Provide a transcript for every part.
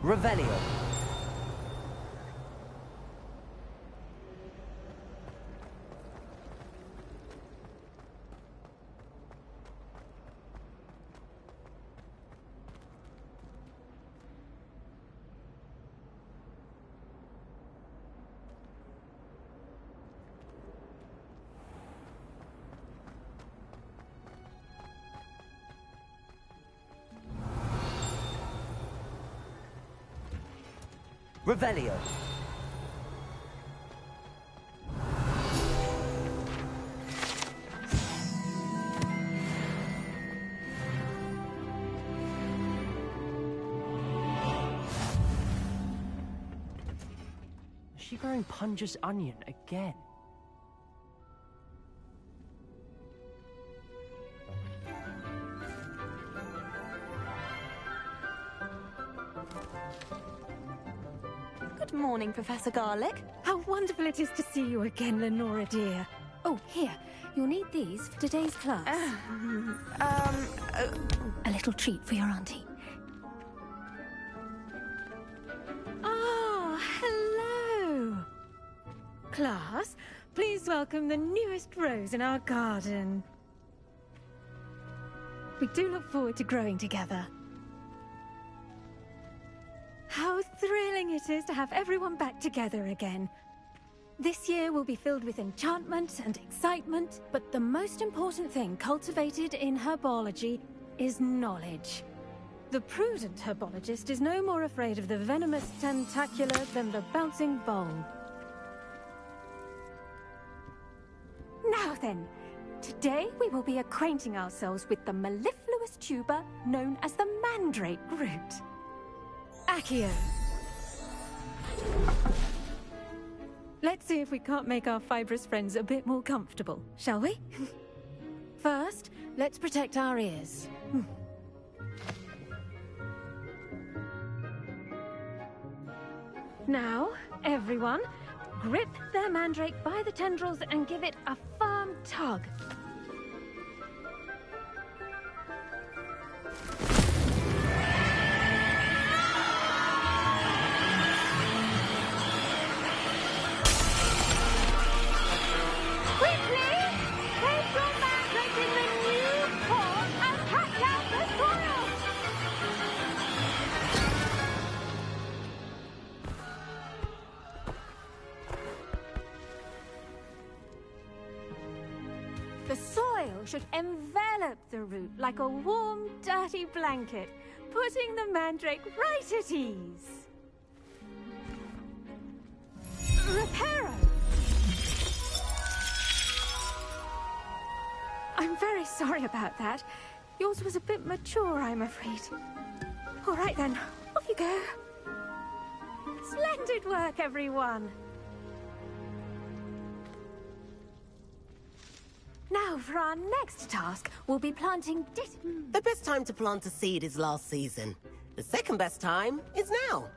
Revelio. Revelio. Is she growing Punja's onion again? Good morning, Professor Garlic. How wonderful it is to see you again, Lenora dear. Oh, here. You'll need these for today's class. A little treat for your auntie. Ah, hello. Class, please welcome the newest rose in our garden. We do look forward to growing together. How thrilling it is to have everyone back together again. This year will be filled with enchantment and excitement, but the most important thing cultivated in herbology is knowledge. The prudent herbologist is no more afraid of the venomous tentacular than the bouncing vole. Now then, today we will be acquainting ourselves with the mellifluous tuber known as the mandrake root. Accio. Let's see if we can't make our fibrous friends a bit more comfortable, shall we? First, let's protect our ears. Now, everyone, grip their mandrake by the tendrils and give it a firm tug. The should envelop the root like a warm, dirty blanket, putting the mandrake right at ease. Reparo! I'm very sorry about that. Yours was a bit mature, I'm afraid. All right then, off you go. Splendid work, everyone. Now, for our next task, we'll be planting The best time to plant a seed is last season. The second best time is now.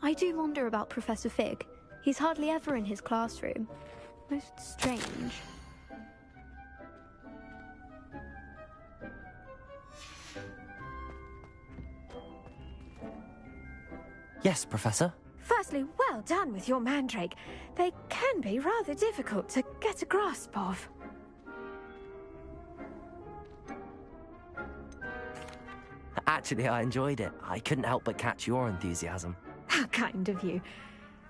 I do wonder about Professor Fig. He's hardly ever in his classroom. Most strange. Yes, Professor. Firstly, well done with your mandrake. They can be rather difficult to get a grasp of. Actually, I enjoyed it. I couldn't help but catch your enthusiasm. How kind of you.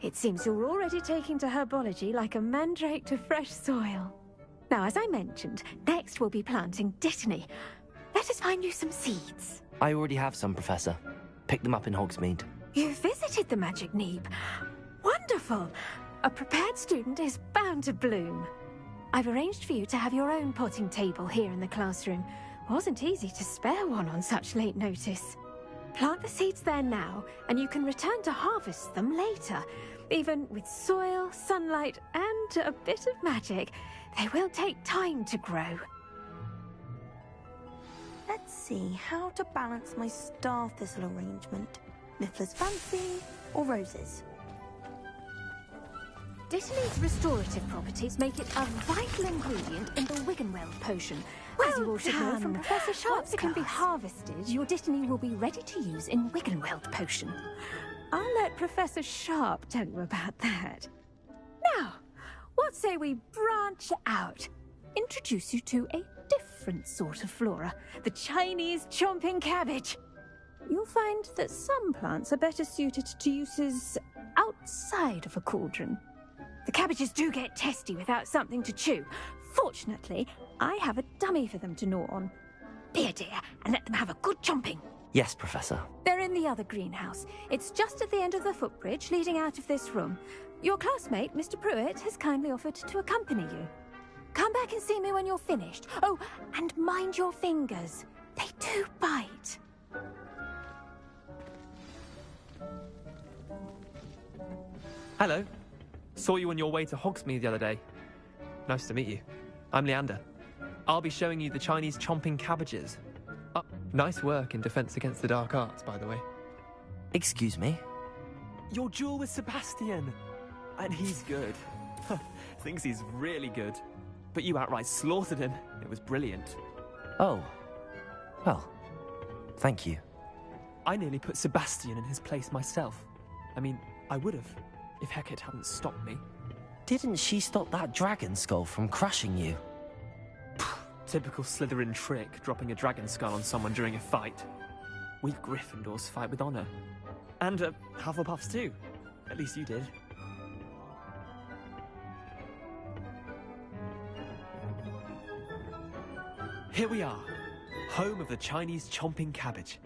It seems you're already taking to herbology like a mandrake to fresh soil. Now, as I mentioned, next we'll be planting Dittany. Let us find you some seeds. I already have some, Professor. Picked them up in Hogsmeade. You visited the Magic Neeb. Wonderful! A prepared student is bound to bloom. I've arranged for you to have your own potting table here in the classroom. Wasn't easy to spare one on such late notice. Plant the seeds there now, and you can return to harvest them later. Even with soil, sunlight, and a bit of magic, they will take time to grow. Let's see how to balance my star thistle arrangement. Niffler's Fancy or roses? Dittany's restorative properties make it a vital ingredient in the Wiggenweld potion. As you all should know from Professor Sharp's Once it can be harvested, your Dittany will be ready to use in Wiggenweld potion. I'll let Professor Sharp tell you about that. Now, what say we branch out? Introduce you to a different sort of flora, the Chinese chomping cabbage. You'll find that some plants are better suited to uses outside of a cauldron. The cabbages do get testy without something to chew. Fortunately, I have a dummy for them to gnaw on. Be a dear and let them have a good chomping. Yes, Professor. They're in the other greenhouse. It's just at the end of the footbridge leading out of this room. Your classmate, Mr. Pruitt, has kindly offered to accompany you. Come back and see me when you're finished. Oh, and mind your fingers. They do bite. Hello. Saw you on your way to Hogsmeade the other day. Nice to meet you. I'm Leander. I'll be showing you the Chinese chomping cabbages. Nice work in Defense Against the Dark Arts, by the way. Excuse me? Your duel with Sebastian! And he's good. Thinks he's really good. But you outright slaughtered him. It was brilliant. Oh. Well, thank you. I nearly put Sebastian in his place myself. I mean, I would have, if Hecate hadn't stopped me. Didn't she stop that dragon skull from crushing you? Typical Slytherin trick, dropping a dragon skull on someone during a fight. We Gryffindors fight with honor. And Hufflepuffs too. At least you did. Here we are, home of the Chinese chomping cabbage.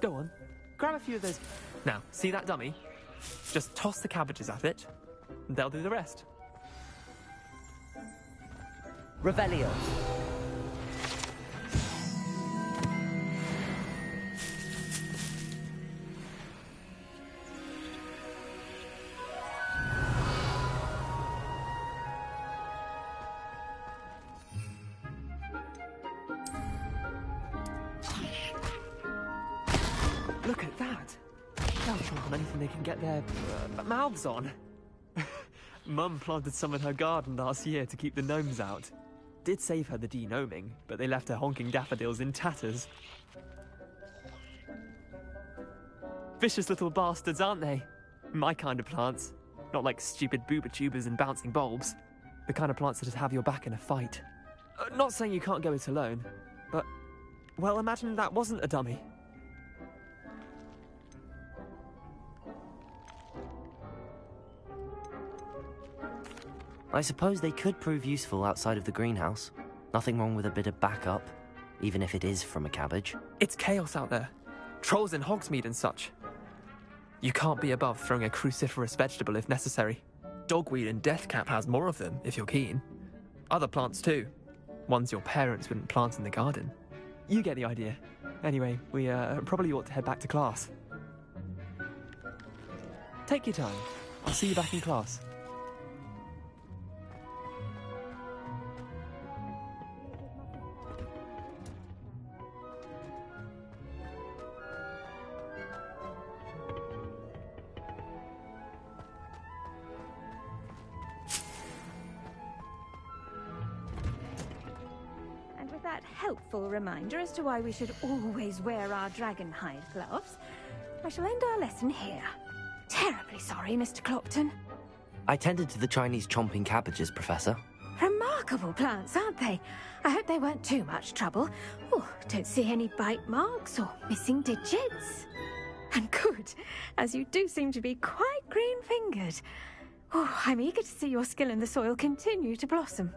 Go on, grab a few of those. Now, see that dummy? Just toss the cabbages at it, and they'll do the rest. Revelio. Look at that! They'll chomp on anything they can get their mouths on. Mum planted some in her garden last year to keep the gnomes out. Did save her the denoming, but they left her honking daffodils in tatters. Vicious little bastards, aren't they? My kind of plants. Not like stupid booba tubers and bouncing bulbs. The kind of plants that'd have your back in a fight. Not saying you can't go it alone, but... well, imagine that wasn't a dummy. I suppose they could prove useful outside of the greenhouse. Nothing wrong with a bit of backup, even if it is from a cabbage. It's chaos out there. Trolls in Hogsmeade and such. You can't be above throwing a cruciferous vegetable if necessary. Dogweed and deathcap has more of them, if you're keen. Other plants too. Ones your parents wouldn't plant in the garden. You get the idea. Anyway, we probably ought to head back to class. Take your time. I'll see you back in class. Helpful reminder as to why we should always wear our dragon hide gloves, I shall end our lesson here. Terribly sorry, Mr. Clopton. I tended to the Chinese chomping cabbages, Professor. Remarkable plants, aren't they? I hope they weren't too much trouble. Oh, don't see any bite marks or missing digits. And good, as you do seem to be quite green-fingered. Oh, I'm eager to see your skill in the soil continue to blossom.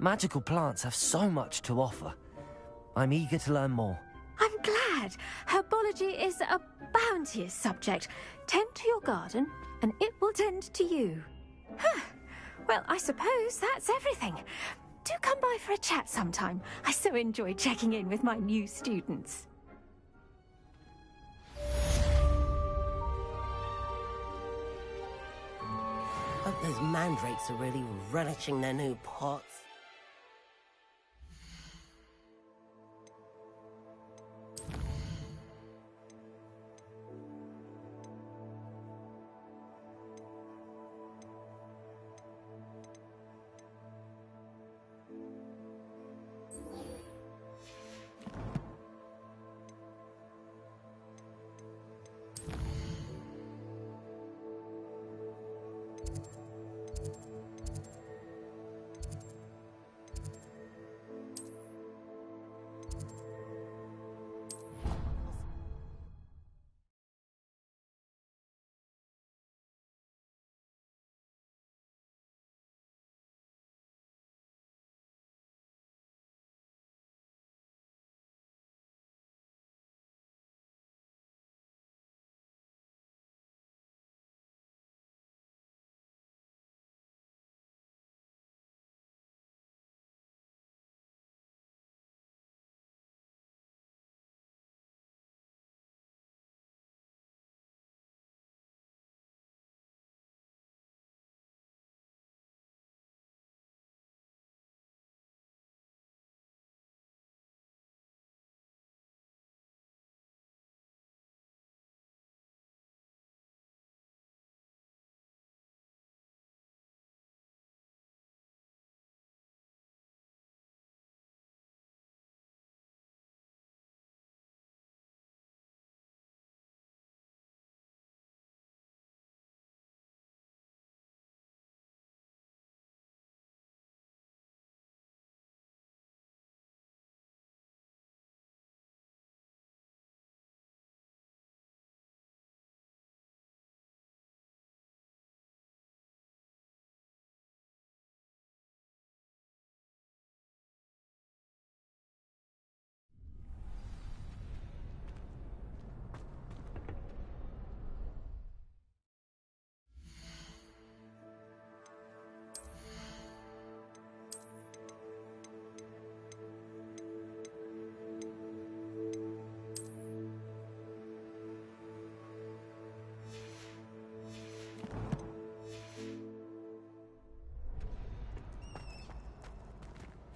Magical plants have so much to offer. I'm eager to learn more. I'm glad. Herbology is a bounteous subject. Tend to your garden, and it will tend to you. Huh. Well, I suppose that's everything. Do come by for a chat sometime. I so enjoy checking in with my new students. Hope those mandrakes are really relishing their new pots.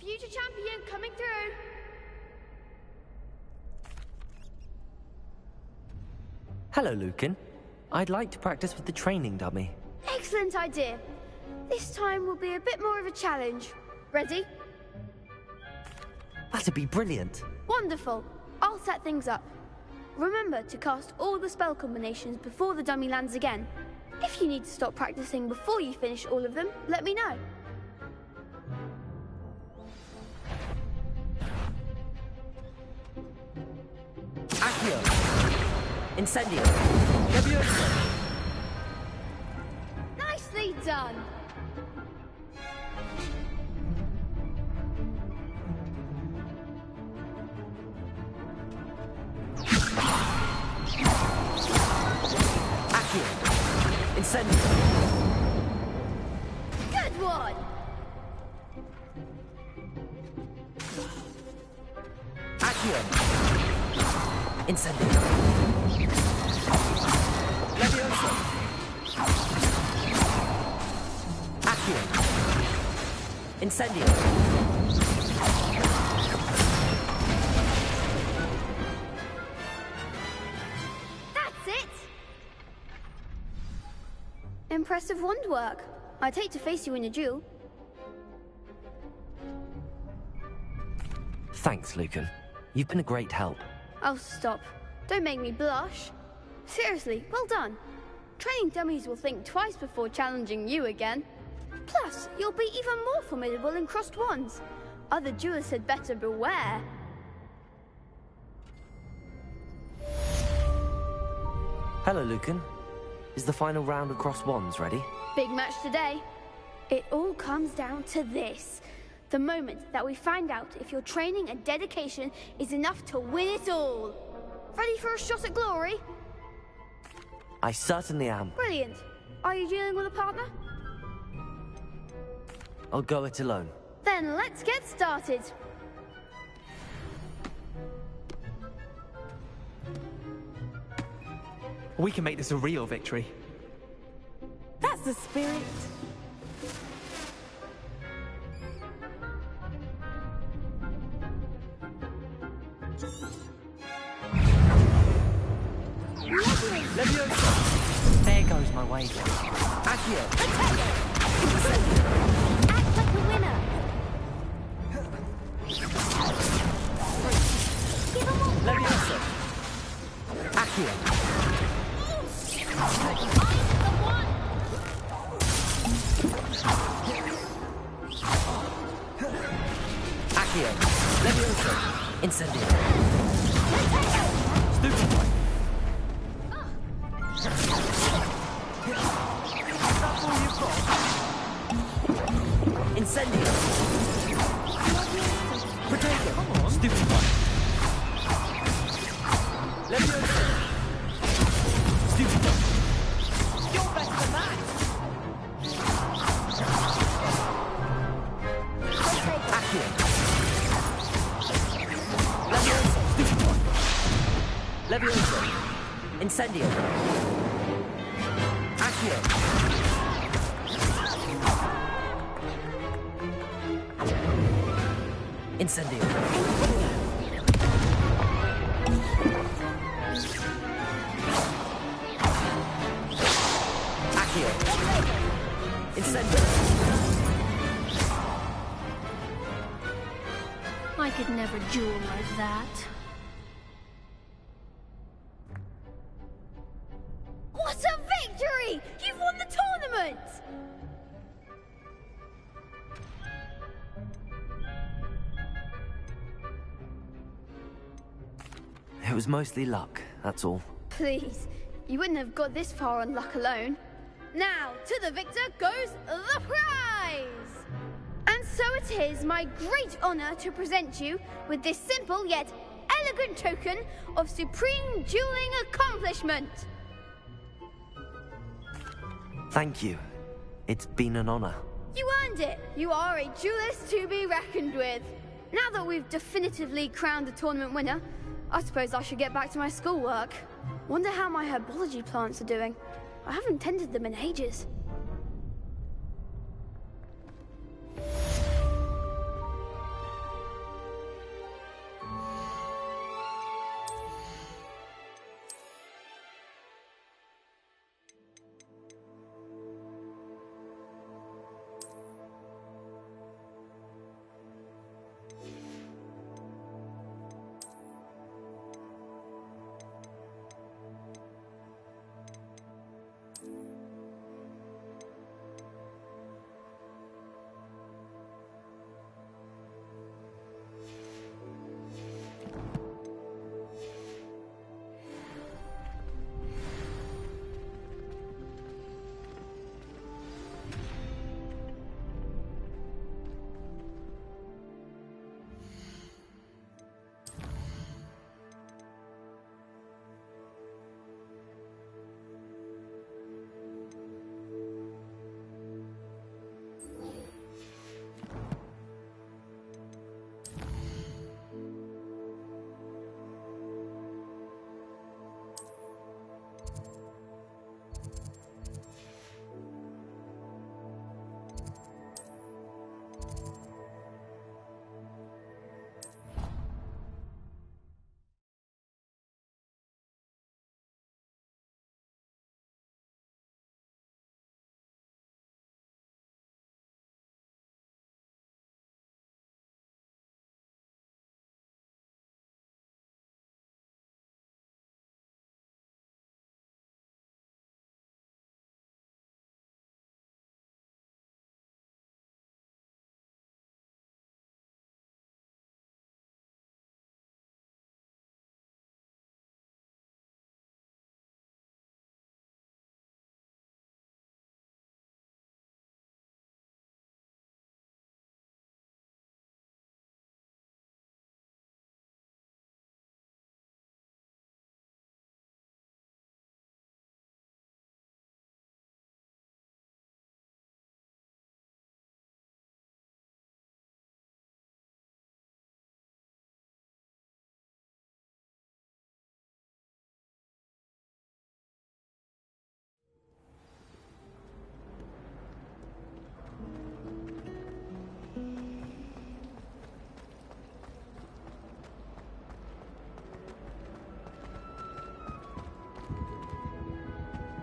Future champion coming through. Hello, Lucan. I'd like to practice with the training dummy. Excellent idea. This time will be a bit more of a challenge. Ready? That'd be brilliant. Wonderful. I'll set things up. Remember to cast all the spell combinations before the dummy lands again. If you need to stop practicing before you finish all of them, let me know. Accio! Incendio! Leviosa! done. Accio! Incendio! Good one. Accio! Incendio! Levioso! Accio! Incendio! That's it. Impressive wand work. I'd hate to face you in a duel. Thanks, Lucan. You've been a great help. Oh, stop. Don't make me blush. Seriously, well done. Training dummies will think twice before challenging you again. Plus, you'll be even more formidable in crossed wands. Other duelists had better beware. Hello, Lucan. Is the final round of crossed wands ready? Big match today. It all comes down to this. The moment that we find out if your training and dedication is enough to win it all. Ready for a shot at glory? I certainly am. Brilliant. Are you dealing with a partner? I'll go it alone. Then let's get started. We can make this a real victory. That's the spirit. Levioso! There goes my wager. Accio! Act like a winner. Give 'em all. Levioso! Accio! Accio! Levioso! Incendio! Stupid one! That's all you've got? Incendio! Potato! Come on! Stupid one! Levioso! Stupid one! You're better than that! Accio! Levioso! Stupid one! Levioso! Incendio! Accio! Incendio! Accio! Incendio! I could never duel like that. What a victory! You've won the tournament! It was mostly luck, that's all. Please, you wouldn't have got this far on luck alone. Now, to the victor goes the prize! And so it is my great honor to present you with this simple yet elegant token of supreme dueling accomplishment. Thank you. It's been an honor. You earned it. You are a duelist to be reckoned with. Now that we've definitively crowned the tournament winner, I suppose I should get back to my schoolwork. Wonder how my herbology plants are doing. I haven't tended them in ages.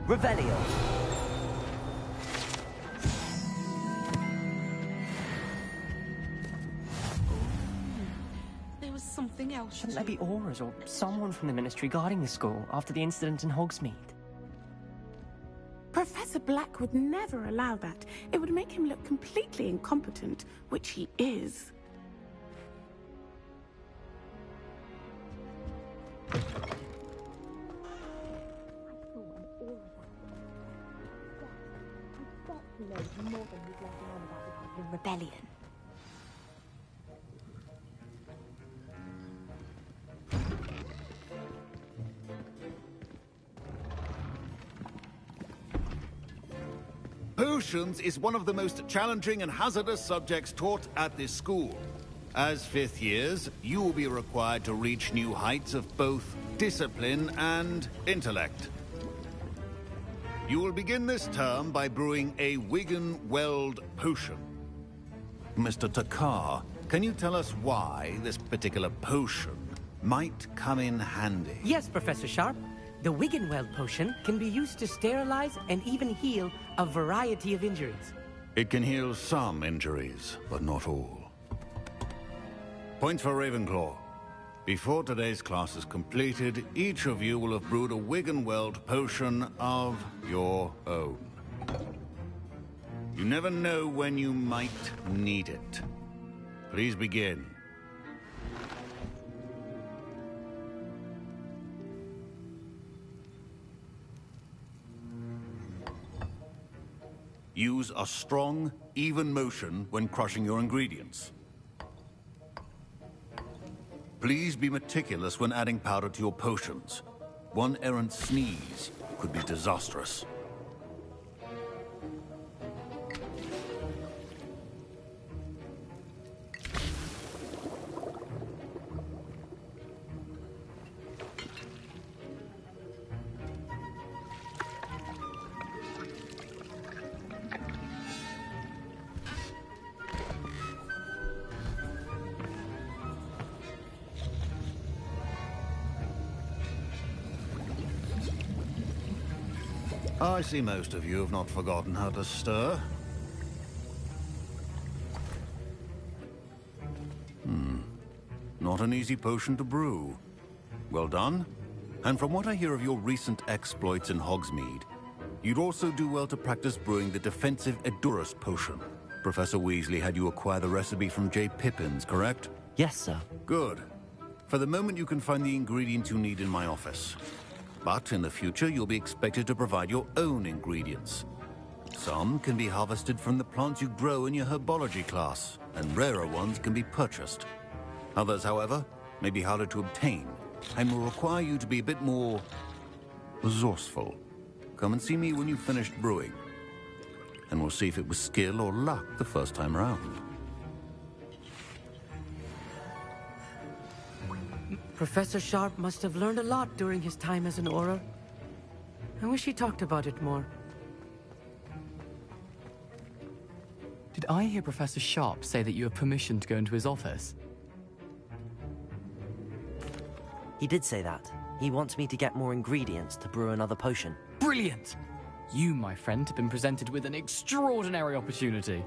Revelio. There was something else. Shouldn't there be auras or someone from the Ministry guarding the school after the incident in Hogsmeade? Professor Black would never allow that. It would make him look completely incompetent, which he is. The rebellion. Potions is one of the most challenging and hazardous subjects taught at this school. As fifth years, you will be required to reach new heights of both discipline and intellect. You will begin this term by brewing a Wigan-Weld potion. Mr. Takar, can you tell us why this particular potion might come in handy? Yes, Professor Sharp. The Wigan-Weld potion can be used to sterilize and even heal a variety of injuries. It can heal some injuries, but not all. Points for Ravenclaw. Before today's class is completed, each of you will have brewed a Wigan-Weld potion of your own. You never know when you might need it. Please begin. Use a strong, even motion when crushing your ingredients. Please be meticulous when adding powder to your potions. One errant sneeze could be disastrous. I see most of you have not forgotten how to stir. Not an easy potion to brew. Well done. And from what I hear of your recent exploits in Hogsmeade, you'd also do well to practice brewing the defensive Edurus potion. Professor Weasley had you acquire the recipe from J. Pippins, correct? Yes, sir. Good. For the moment, you can find the ingredients you need in my office. But in the future, you'll be expected to provide your own ingredients. Some can be harvested from the plants you grow in your herbology class, and rarer ones can be purchased. Others, however, may be harder to obtain, and will require you to be a bit more resourceful. Come and see me when you've finished brewing, and we'll see if it was skill or luck the first time around. Professor Sharp must have learned a lot during his time as an Auror. I wish he talked about it more. Did I hear Professor Sharp say that you have permission to go into his office? He did say that. He wants me to get more ingredients to brew another potion. Brilliant! You, my friend, have been presented with an extraordinary opportunity.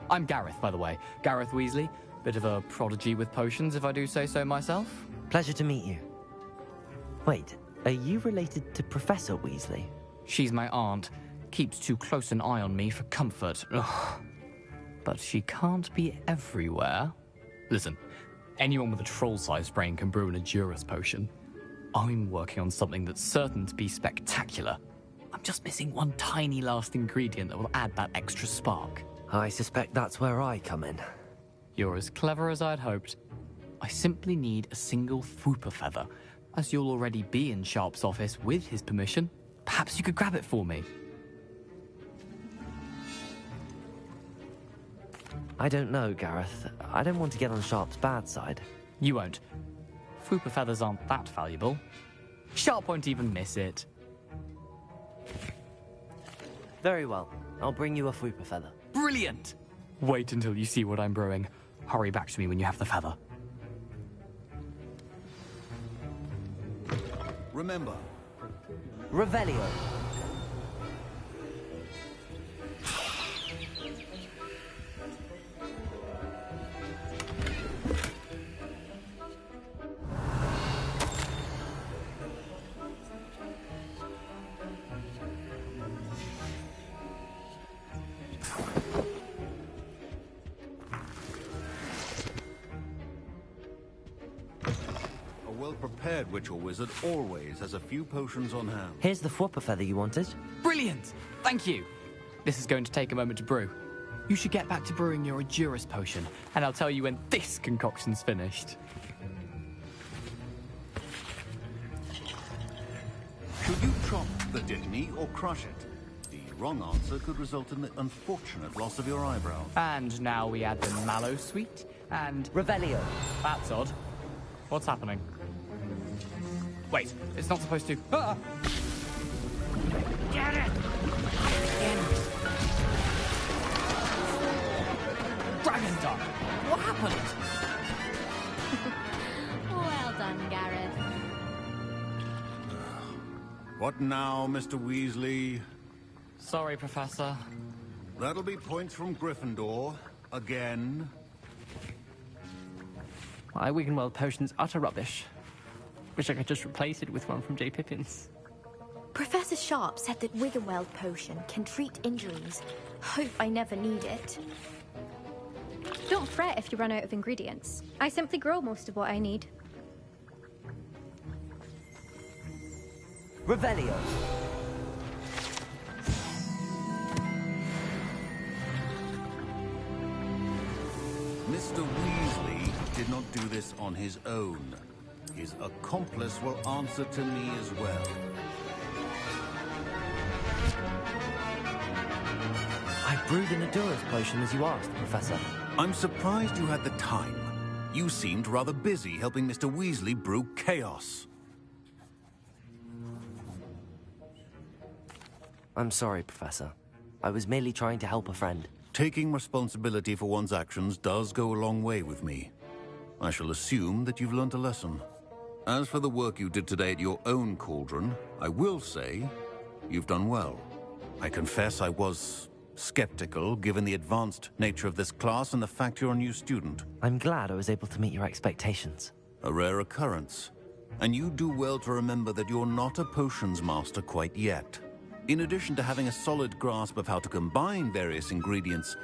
I'm Gareth, by the way. Gareth Weasley. Bit of a prodigy with potions, if I do say so myself. Pleasure to meet you. Wait, are you related to Professor Weasley? She's my aunt. Keeps too close an eye on me for comfort. Ugh. But she can't be everywhere. Listen, anyone with a troll-sized brain can brew an Edurus potion. I'm working on something that's certain to be spectacular. I'm just missing one tiny last ingredient that will add that extra spark. I suspect that's where I come in. You're as clever as I'd hoped. I simply need a single Fwooper feather. As you'll already be in Sharp's office with his permission, perhaps you could grab it for me. I don't know, Gareth. I don't want to get on Sharp's bad side. You won't. Fwooper feathers aren't that valuable. Sharp won't even miss it. Very well. I'll bring you a Fwooper feather. Brilliant! Wait until you see what I'm brewing. Hurry back to me when you have the feather. Remember, Revelio. prepared witch or wizard always has a few potions on hand. Here's the flopper feather you wanted. Brilliant! Thank you! This is going to take a moment to brew. You should get back to brewing your Edurus potion, and I'll tell you when this concoction's finished. Should you chop the Dittany or crush it? The wrong answer could result in the unfortunate loss of your eyebrows. And now we add the mallow sweet and... Revelio. That's odd. What's happening? Wait, it's not supposed to... Ah! Get it! Again. Dragon Dart! What happened? Well done, Gareth. What now, Mr. Weasley? Sorry, Professor. That'll be points from Gryffindor. Again. My Wiggenweld potion's utter rubbish. Wish I could just replace it with one from J. Pippin's. Professor Sharp said that Wiggenweld potion can treat injuries. Hope I never need it. Don't fret if you run out of ingredients. I simply grow most of what I need. Revelio. Mr. Weasley did not do this on his own. His accomplice will answer to me as well. I brewed an Edurus potion as you asked, Professor. I'm surprised you had the time. You seemed rather busy helping Mr. Weasley brew chaos. I'm sorry, Professor. I was merely trying to help a friend. Taking responsibility for one's actions does go a long way with me. I shall assume that you've learnt a lesson. As for the work you did today at your own cauldron, I will say you've done well. I confess I was skeptical, given the advanced nature of this class and the fact you're a new student. I'm glad I was able to meet your expectations. A rare occurrence. And you do well to remember that you're not a potions master quite yet. In addition to having a solid grasp of how to combine various ingredients,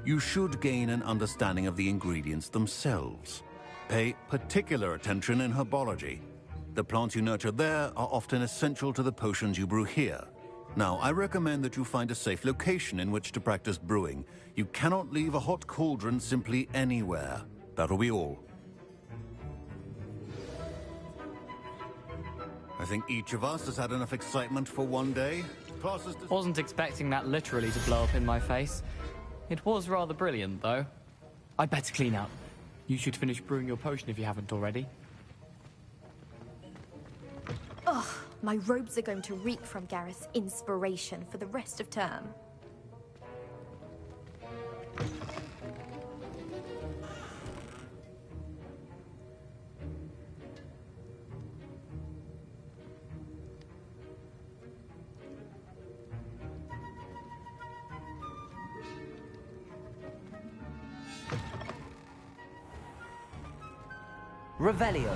you should gain an understanding of the ingredients themselves. Pay particular attention in herbology. The plants you nurture there are often essential to the potions you brew here. Now, I recommend that you find a safe location in which to practice brewing. You cannot leave a hot cauldron simply anywhere. That'll be all. I think each of us has had enough excitement for one day. Wasn't expecting that literally to blow up in my face. It was rather brilliant, though. I'd better clean up. You should finish brewing your potion if you haven't already. Ugh, my robes are going to reek from Gareth's inspiration for the rest of term. Revelio.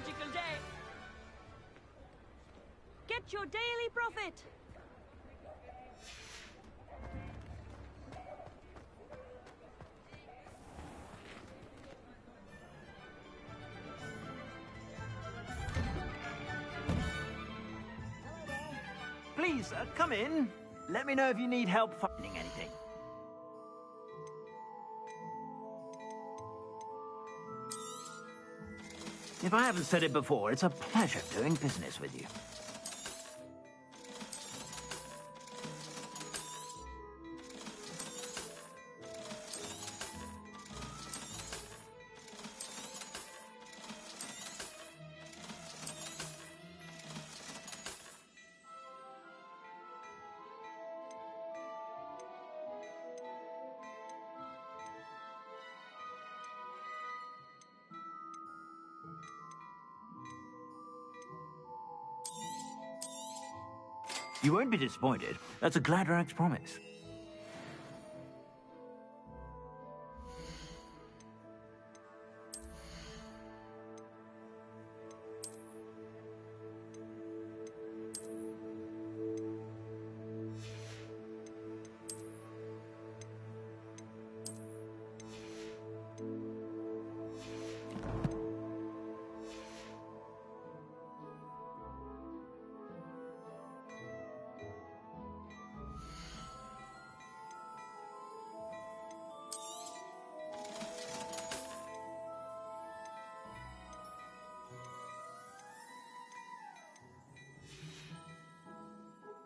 magical day. Get your daily profit. Please, come in. Let me know if you need help finding anything. If I haven't said it before, it's a pleasure doing business with you. You won't be disappointed. That's a Gladrax promise.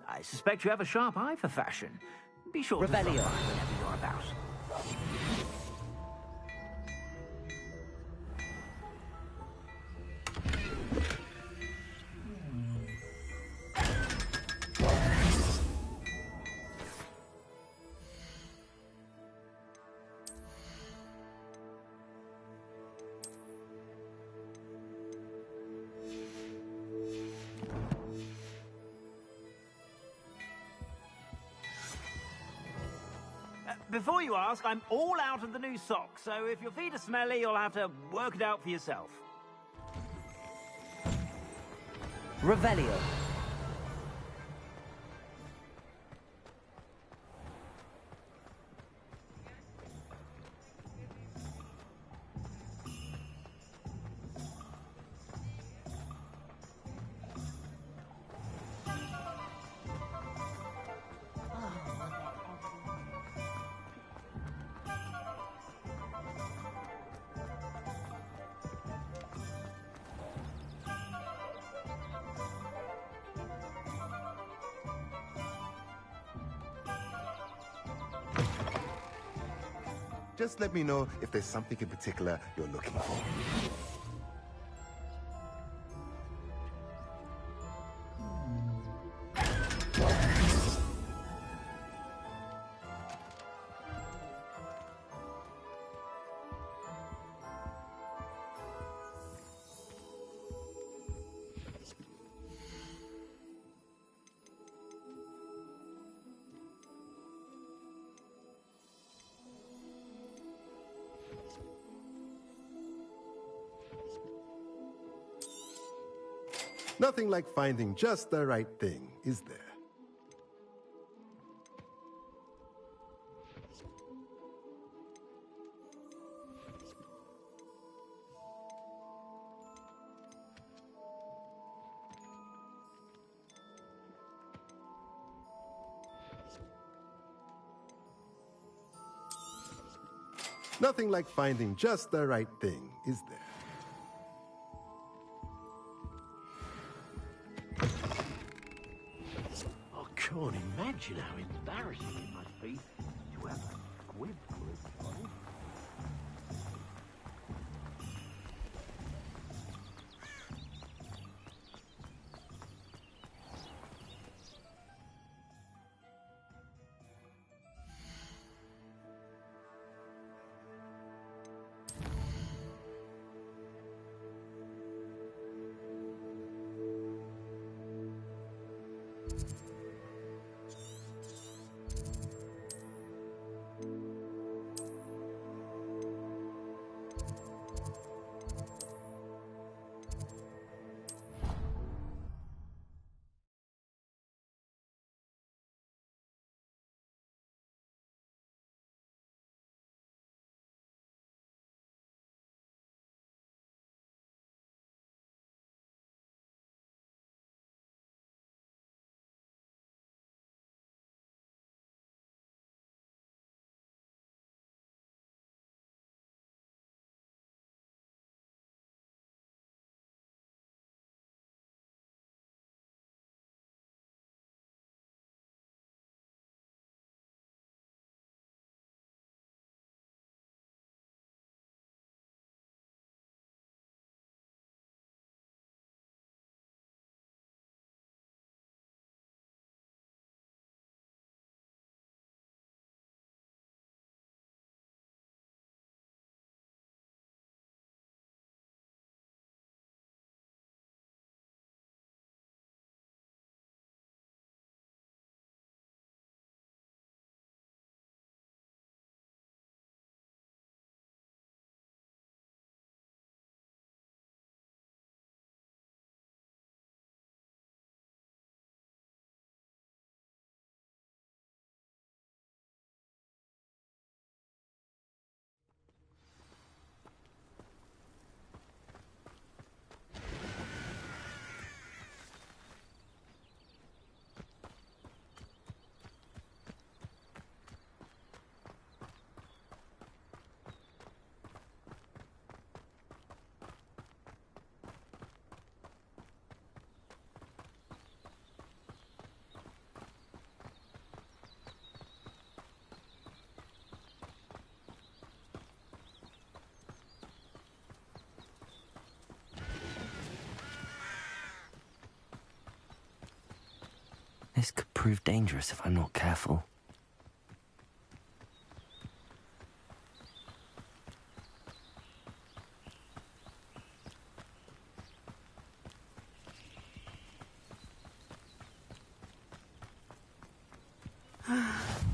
I suspect you have a sharp eye for fashion. Be sure to stop by whenever you're about. Before you ask, I'm all out of the new socks, so if your feet are smelly, you'll have to work it out for yourself. Revelio. Just let me know if there's something in particular you're looking for. Nothing like finding just the right thing, is there? Nothing like finding just the right thing, is there? I can't imagine how embarrassing it must be to have a squib for a child. This could prove dangerous if I'm not careful.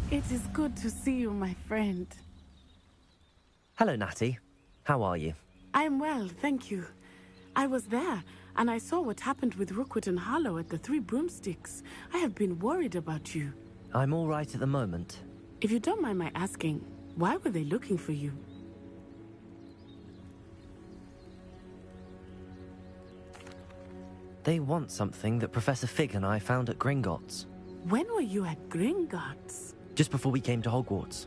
It is good to see you, my friend. Hello, Natty. How are you? I'm well, thank you. I was there, and I saw what happened with Rookwood and Harlow at the Three Broomsticks. I have been worried about you. I'm all right at the moment. If you don't mind my asking, why were they looking for you? They want something that Professor Fig and I found at Gringotts. When were you at Gringotts? Just before we came to Hogwarts.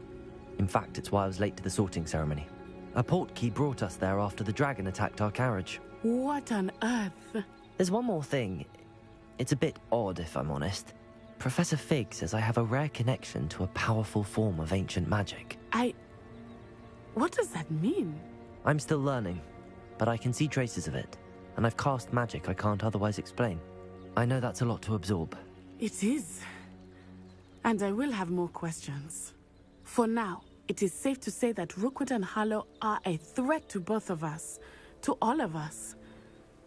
In fact, it's why I was late to the sorting ceremony. A portkey brought us there after the dragon attacked our carriage. What on earth? There's one more thing. It's a bit odd, if I'm honest. Professor Fig says I have a rare connection to a powerful form of ancient magic. What does that mean? I'm still learning, but I can see traces of it, and I've cast magic I can't otherwise explain. I know that's a lot to absorb. It is. And I will have more questions. For now, it is safe to say that Rookwood and Harlow are a threat to both of us. To all of us.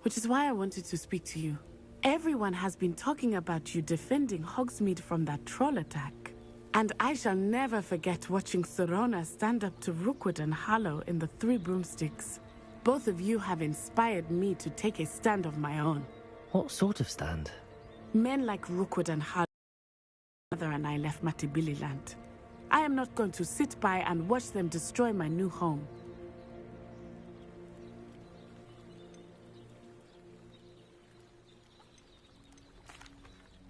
Which is why I wanted to speak to you. Everyone has been talking about you defending Hogsmeade from that troll attack. And I shall never forget watching Serona stand up to Rookwood and Harlow in the Three Broomsticks. Both of you have inspired me to take a stand of my own. What sort of stand? Men like Rookwood and Harlow, my mother and I left Matibili Land. I am not going to sit by and watch them destroy my new home.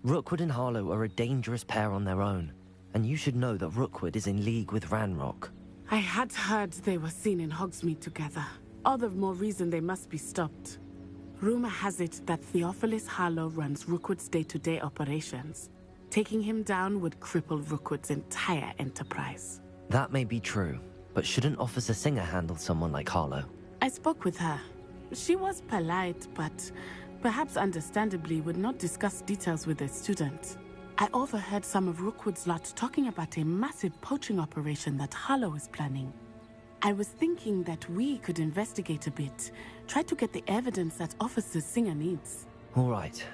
Rookwood and Harlow are a dangerous pair on their own, and you should know that Rookwood is in league with Ranrock. I had heard they were seen in Hogsmeade together. All the more reason they must be stopped. Rumor has it that Theophilus Harlow runs Rookwood's day-to-day operations. Taking him down would cripple Rookwood's entire enterprise. That may be true, but shouldn't Officer Singer handle someone like Harlow? I spoke with her. She was polite, but perhaps understandably would not discuss details with a student. I overheard some of Rookwood's lot talking about a massive poaching operation that Harlow is planning. I was thinking that we could investigate a bit, try to get the evidence that Officer Singer needs. All right,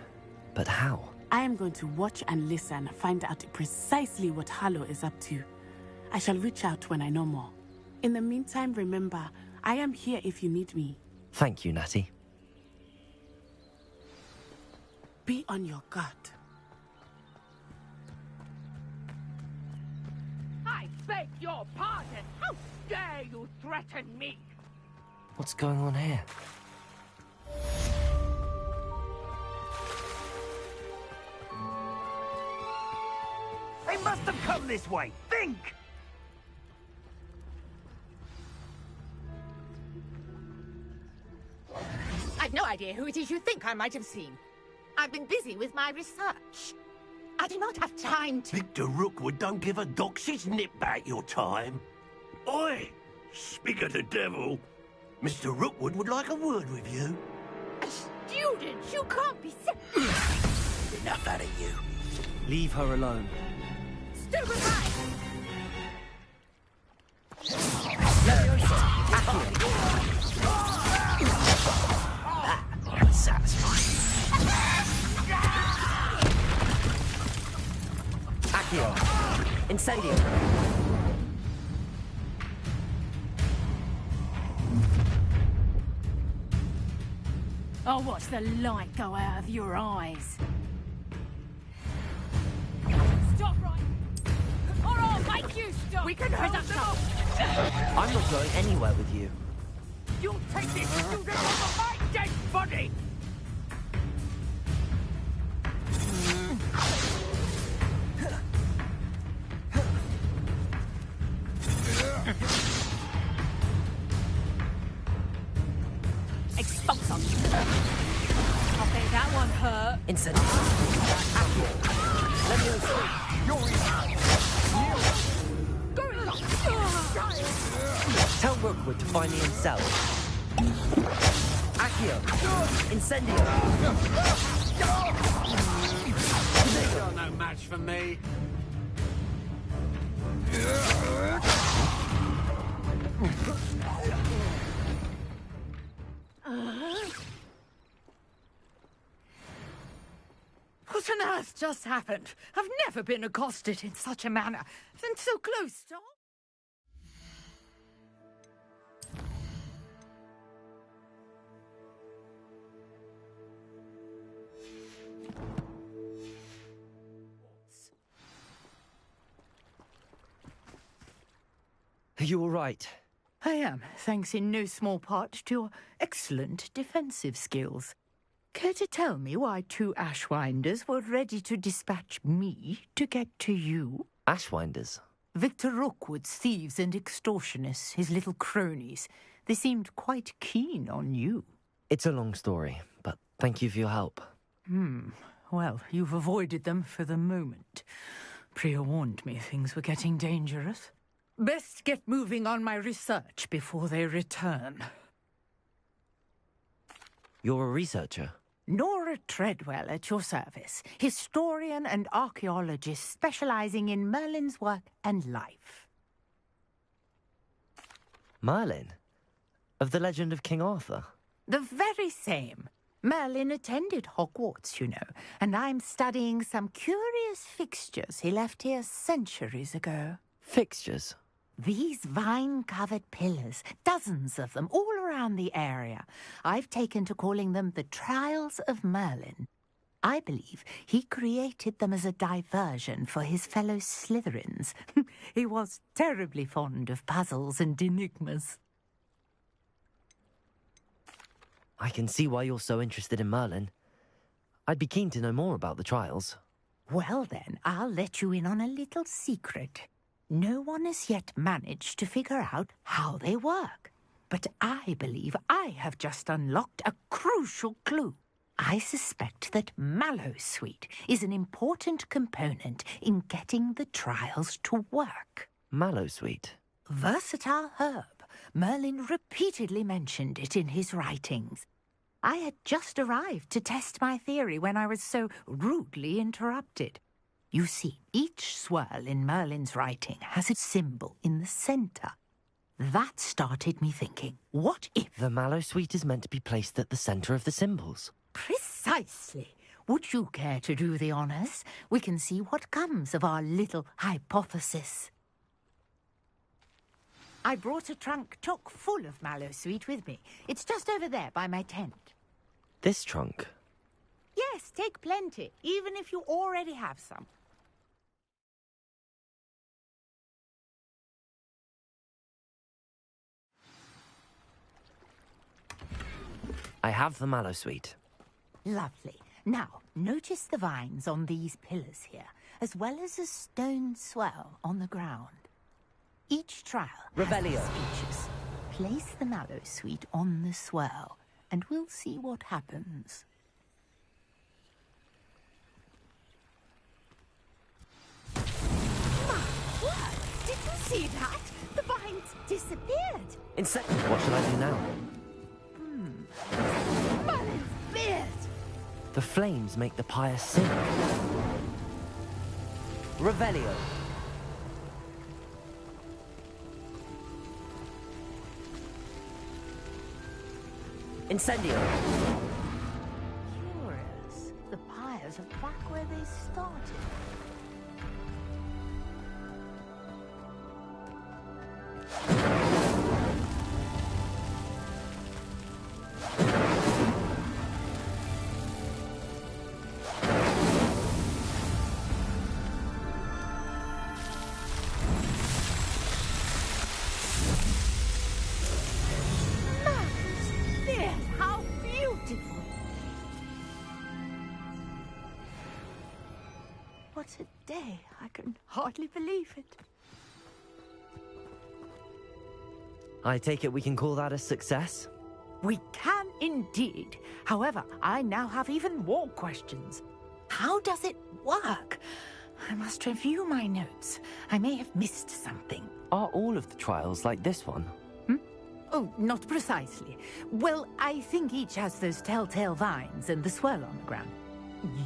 but how? I am going to watch and listen, find out precisely what Harlow is up to. I shall reach out when I know more. In the meantime, remember, I am here if you need me. Thank you, Natty. Be on your guard. I beg your pardon. How dare you threaten me? What's going on here? They must have come this way. Think! I've no idea who it is you think I might have seen. I've been busy with my research. I do not have time to... Victor Rookwood don't give a doxy's nip back your time. Oi! Speak of the devil. Mr. Rookwood would like a word with you. A student? You can't be... Enough out of you. Leave her alone. Stupid right! That was satisfying. Accio. Incendio. I'll watch the light go out of your eyes. Stop right! Or I'll make you stop! We can hold them off! I'm not going anywhere with you. You take this student over my dead body! Expulsum! I bet that one hurt. Incendio. Tell Rookwood to find me himself. Accio. Incendio. for me. What on earth just happened? I've never been accosted in such a manner, and so close to... Are you all right? I am, thanks in no small part to your excellent defensive skills. Care to tell me why 2 Ashwinders were ready to dispatch me to get to you? Ashwinders? Victor Rookwood's thieves and extortionists, his little cronies. They seemed quite keen on you. It's a long story, but thank you for your help. Well, you've avoided them for the moment. Priya warned me things were getting dangerous. Best get moving on my research before they return. You're a researcher? Nora Treadwell at your service, historian and archaeologist specializing in Merlin's work and life. Merlin? Of the legend of King Arthur? The very same. Merlin attended Hogwarts, you know, and I'm studying some curious fixtures he left here centuries ago. Fixtures? These vine-covered pillars, dozens of them, all around the area. I've taken to calling them the Trials of Merlin. I believe he created them as a diversion for his fellow Slytherins. He was terribly fond of puzzles and enigmas. I can see why you're so interested in Merlin. I'd be keen to know more about the trials. Well then, I'll let you in on a little secret. No one has yet managed to figure out how they work. But I believe I have just unlocked a crucial clue. I suspect that Mallowsweet is an important component in getting the trials to work. Mallowsweet? Versatile herb. Merlin repeatedly mentioned it in his writings. I had just arrived to test my theory when I was so rudely interrupted. You see, each swirl in Merlin's writing has a symbol in the centre. That started me thinking, what if... The Mallowsweet is meant to be placed at the centre of the symbols. Precisely. Would you care to do the honours? We can see what comes of our little hypothesis. I brought a trunk chock full of Mallowsweet with me. It's just over there by my tent. This trunk? Yes, take plenty, even if you already have some. I have the Mallowsweet. Lovely. Now, notice the vines on these pillars here, as well as a stone swell on the ground. Each trial Revelio. has its features. Place the Mallowsweet on the swell, and we'll see what happens. My word! Did you see that? The vines disappeared. What shall I do now? Merlin's beard! The flames make the pyre sing. Revelio. Incendio. Curious. The pyres are back where they started. What a day. I can hardly believe it. I take it we can call that a success? We can indeed. However, I now have even more questions. How does it work? I must review my notes. I may have missed something. Are all of the trials like this one? Oh, not precisely. Well, I think each has those telltale vines and the swirl on the ground.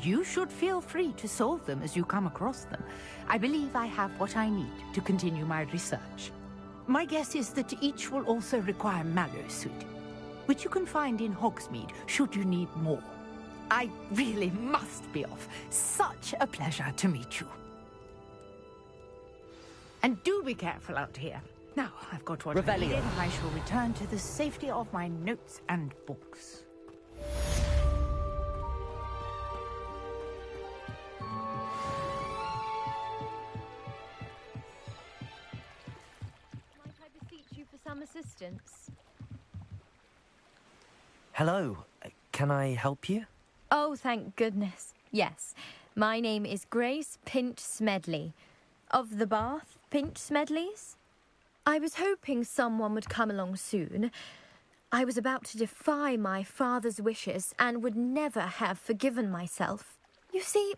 you should feel free to solve them as you come across them. I believe I have what I need to continue my research. My guess is that each will also require mallowsweet, which you can find in Hogsmeade should you need more. I really must be off. Such a pleasure to meet you. And do be careful out here. Now, I've got what I needed, and I shall return to the safety of my notes and books. Might I beseech you for some assistance? Hello. Can I help you? Oh, thank goodness. Yes. My name is Grace Pinch Smedley. Of the Bath Pinch Smedleys? I was hoping someone would come along soon. I was about to defy my father's wishes and would never have forgiven myself. You see,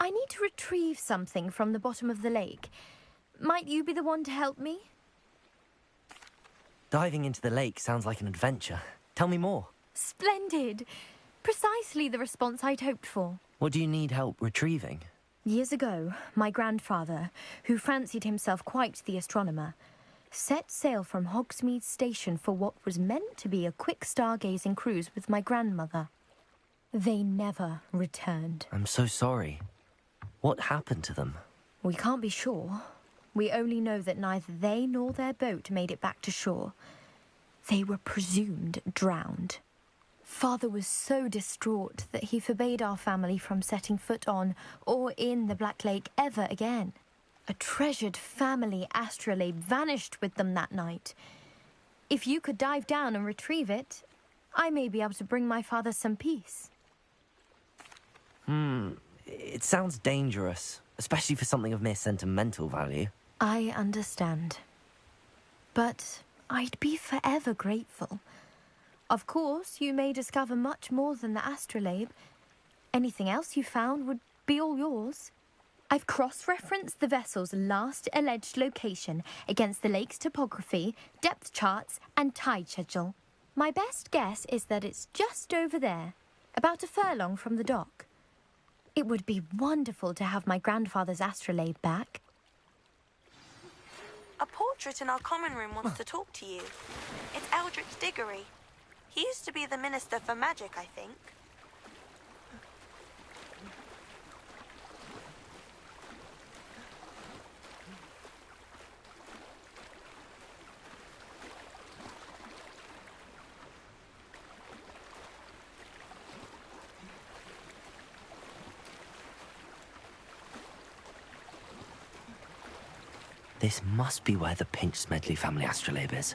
I need to retrieve something from the bottom of the lake. Might you be the one to help me? Diving into the lake sounds like an adventure. Tell me more. Splendid! Precisely the response I'd hoped for. What do you need help retrieving? Years ago, my grandfather, who fancied himself quite the astronomer, set sail from Hogsmeade Station for what was meant to be a quick stargazing cruise with my grandmother. They never returned. I'm so sorry. What happened to them? We can't be sure. We only know that neither they nor their boat made it back to shore. They were presumed drowned. Father was so distraught that he forbade our family from setting foot on or in the Black Lake ever again. A treasured family astrolabe vanished with them that night. If you could dive down and retrieve it, I may be able to bring my father some peace. It sounds dangerous, especially for something of mere sentimental value. I understand. But I'd be forever grateful. Of course, you may discover much more than the astrolabe. Anything else you found would be all yours. I've cross-referenced the vessel's last alleged location against the lake's topography, depth charts, and tide schedule. My best guess is that it's just over there, about a furlong from the dock. It would be wonderful to have my grandfather's astrolabe back. A portrait in our common room wants to talk to you. It's Eldrick Diggory. He used to be the Minister for Magic, I think. This must be where the Pinch Smedley family astrolabe is.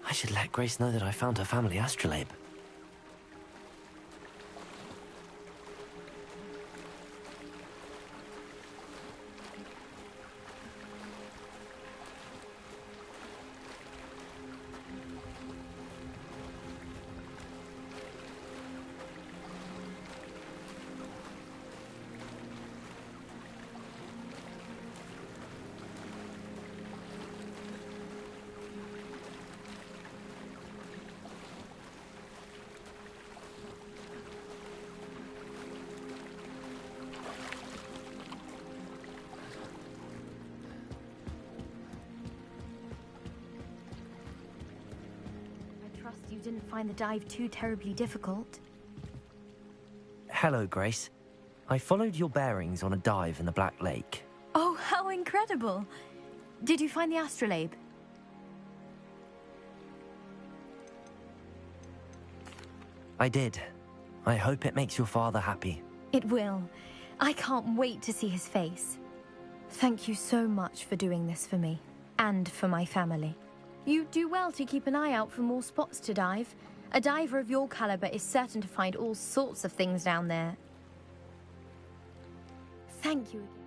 I should let Grace know that I found her family astrolabe. You didn't find the dive too terribly difficult. Hello, Grace. I followed your bearings on a dive in the Black Lake. Oh, how incredible! Did you find the astrolabe? I did. I hope it makes your father happy. It will. I can't wait to see his face. Thank you so much for doing this for me, and for my family. You do well to keep an eye out for more spots to dive. A diver of your caliber is certain to find all sorts of things down there. Thank you again.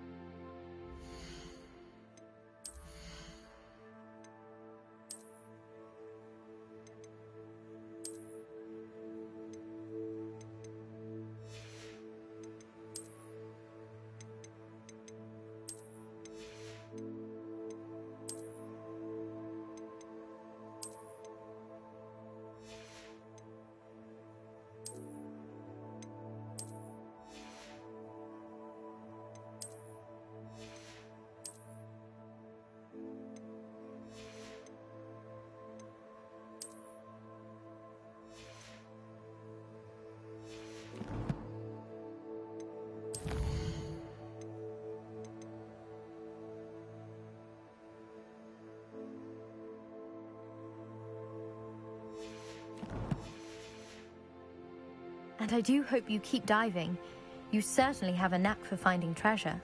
And I do hope you keep diving. You certainly have a knack for finding treasure.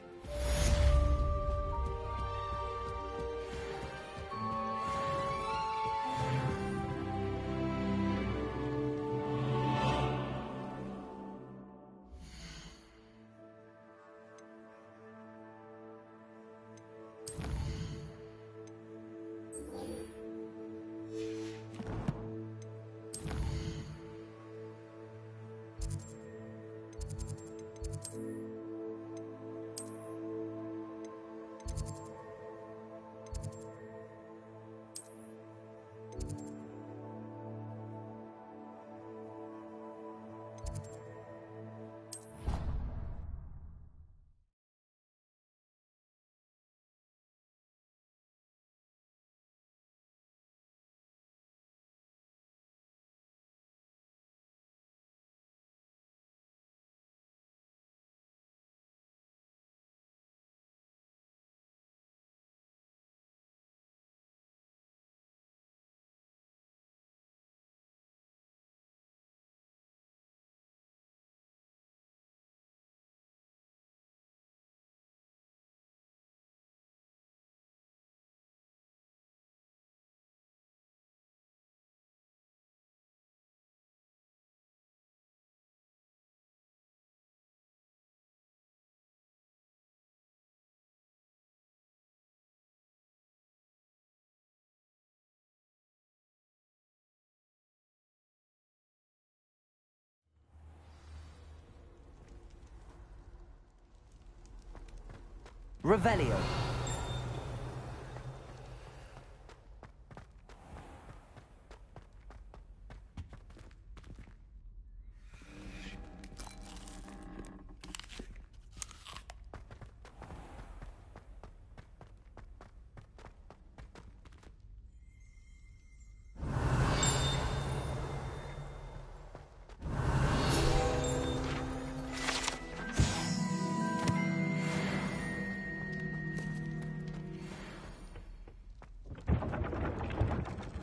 Revelio.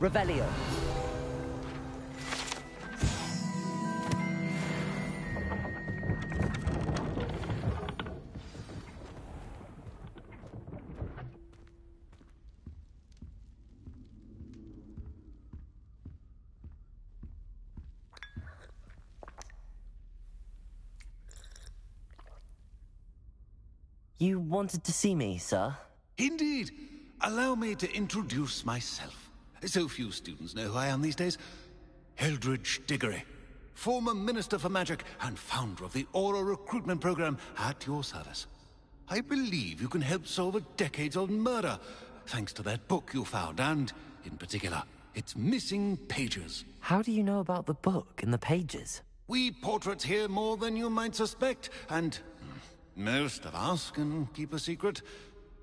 Revelio. You wanted to see me, sir? Indeed. Allow me to introduce myself. So few students know who I am these days. Eldridge Diggory, former Minister for Magic and founder of the Aura recruitment program at your service. I believe you can help solve a decades-old murder, thanks to that book you found, and, in particular, its missing pages. How do you know about the book and the pages? We portraits here more than you might suspect, and most of us can keep a secret.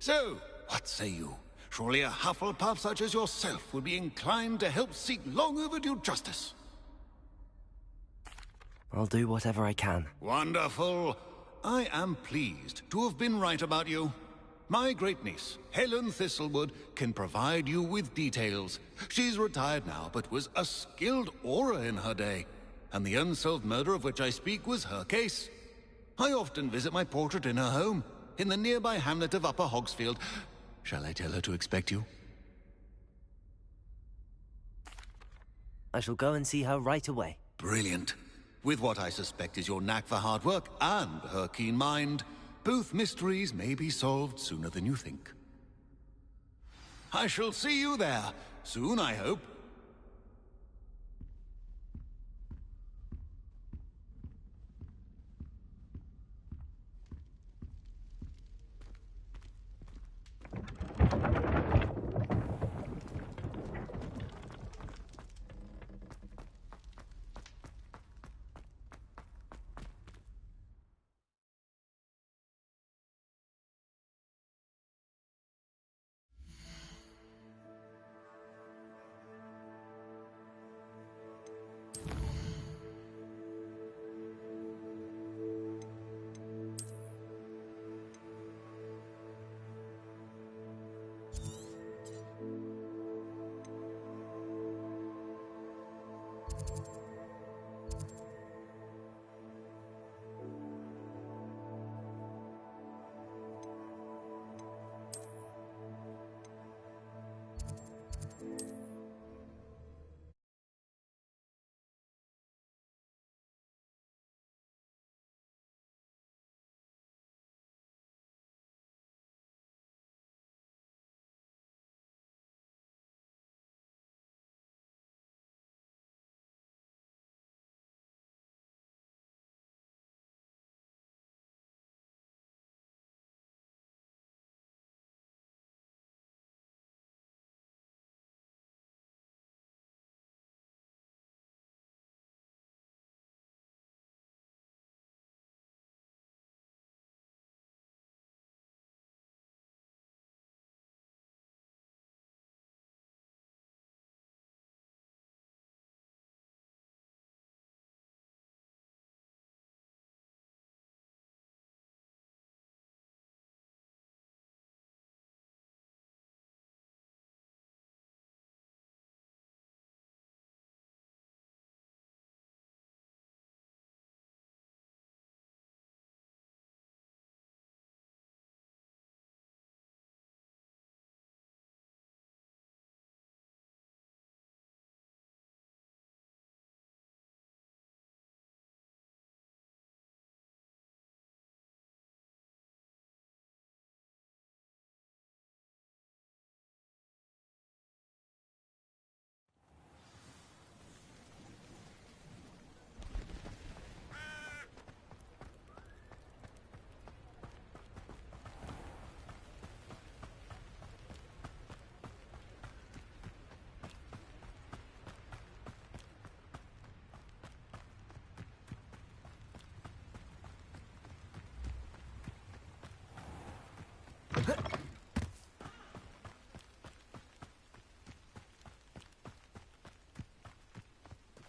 So, what say you? Surely a Hufflepuff such as yourself would be inclined to help seek long overdue justice. I'll do whatever I can. Wonderful. I am pleased to have been right about you. My great-niece, Helen Thistlewood, can provide you with details. She's retired now, but was a skilled aura in her day. And the unsolved murder of which I speak was her case. I often visit my portrait in her home, in the nearby hamlet of Upper Hogsfield. Shall I tell her to expect you? I shall go and see her right away. Brilliant. With what I suspect is your knack for hard work and her keen mind, both mysteries may be solved sooner than you think. I shall see you there, soon I hope.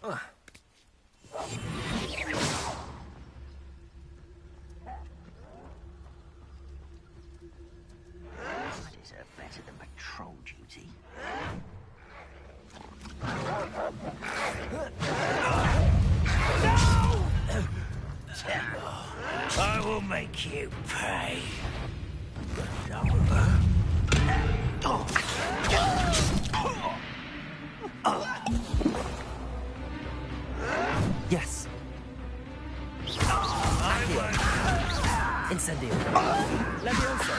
I deserve better than patrol duty. I will make you pay. Yes. Incendio. Levioso.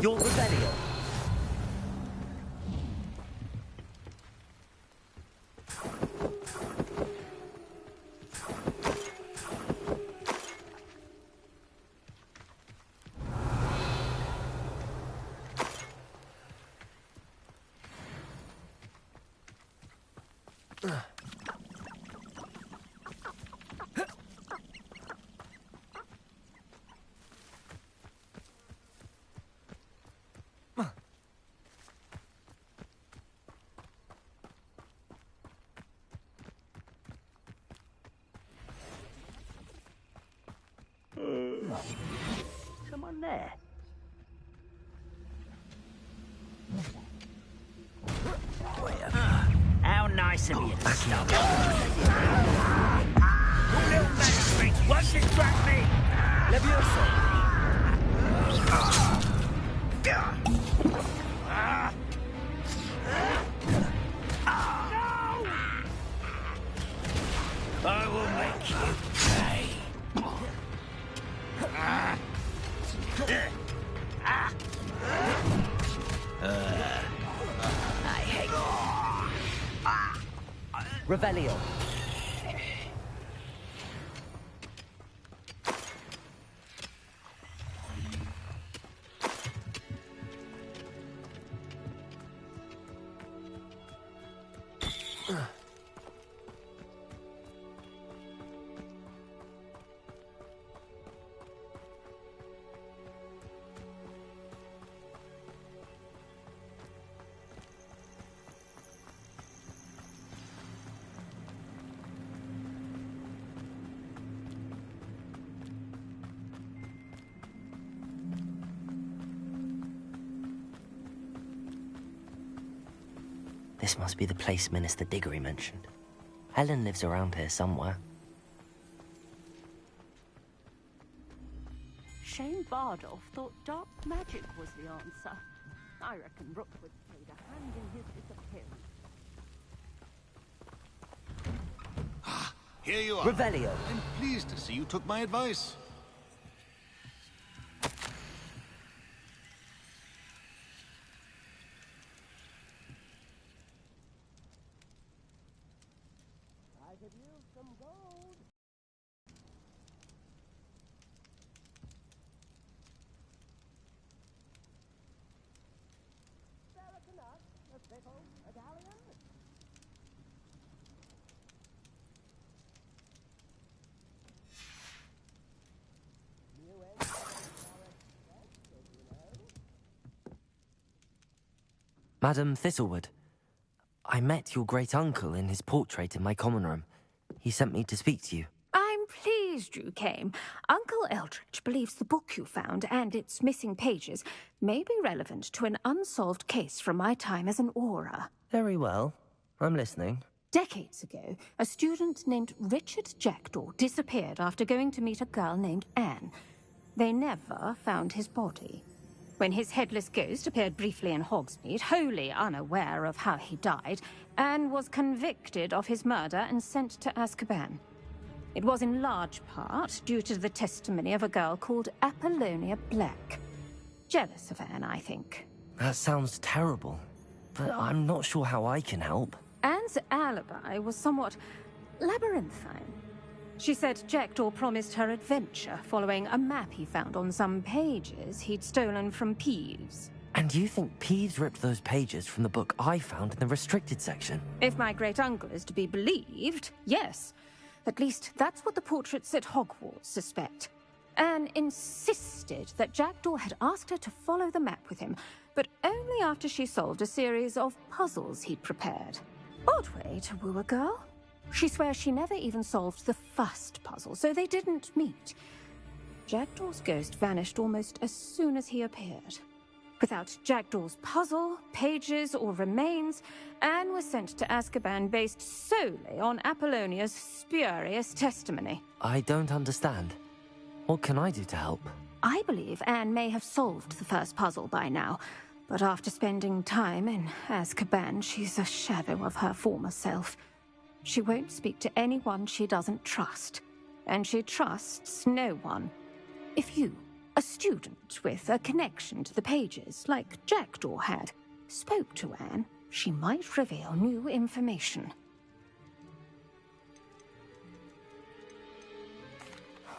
Your Revelio. Someone there. How nice of you to stop. You little magistrate, once distract me! Levioso! I will make you pay. I hate Revelio. This must be the place Minister Diggory mentioned. Helen lives around here somewhere. Shane Bardolph thought dark magic was the answer. I reckon Rookwood played a hand in his disappearance. Here you are. Revelio. I'm pleased to see you took my advice. Madam Thistlewood, I met your great-uncle in his portrait in my common room. He sent me to speak to you. I'm pleased you came. Uncle Eldridge believes the book you found and its missing pages may be relevant to an unsolved case from my time as an Auror. Very well. I'm listening. Decades ago, a student named Richard Jackdaw disappeared after going to meet a girl named Anne. They never found his body. When his headless ghost appeared briefly in Hogsmeade, wholly unaware of how he died, Anne was convicted of his murder and sent to Azkaban. It was in large part due to the testimony of a girl called Apollonia Black. Jealous of Anne, I think. That sounds terrible, but I'm not sure how I can help. Anne's alibi was somewhat labyrinthine. She said Jackdaw promised her adventure following a map he found on some pages he'd stolen from Peeves. And you think Peeves ripped those pages from the book I found in the restricted section? If my great-uncle is to be believed, yes. At least that's what the portraits at Hogwarts suspect. Anne insisted that Jackdaw had asked her to follow the map with him, but only after she solved a series of puzzles he'd prepared. Odd way to woo a girl. She swears she never even solved the first puzzle, so they didn't meet. Jackdaw's ghost vanished almost as soon as he appeared. Without Jackdaw's puzzle, pages, or remains, Anne was sent to Azkaban based solely on Apollonia's spurious testimony. I don't understand. What can I do to help? I believe Anne may have solved the first puzzle by now, but after spending time in Azkaban, she's a shadow of her former self. She won't speak to anyone she doesn't trust, and she trusts no one. If you, a student with a connection to the pages, like Jackdaw had, spoke to Anne, she might reveal new information.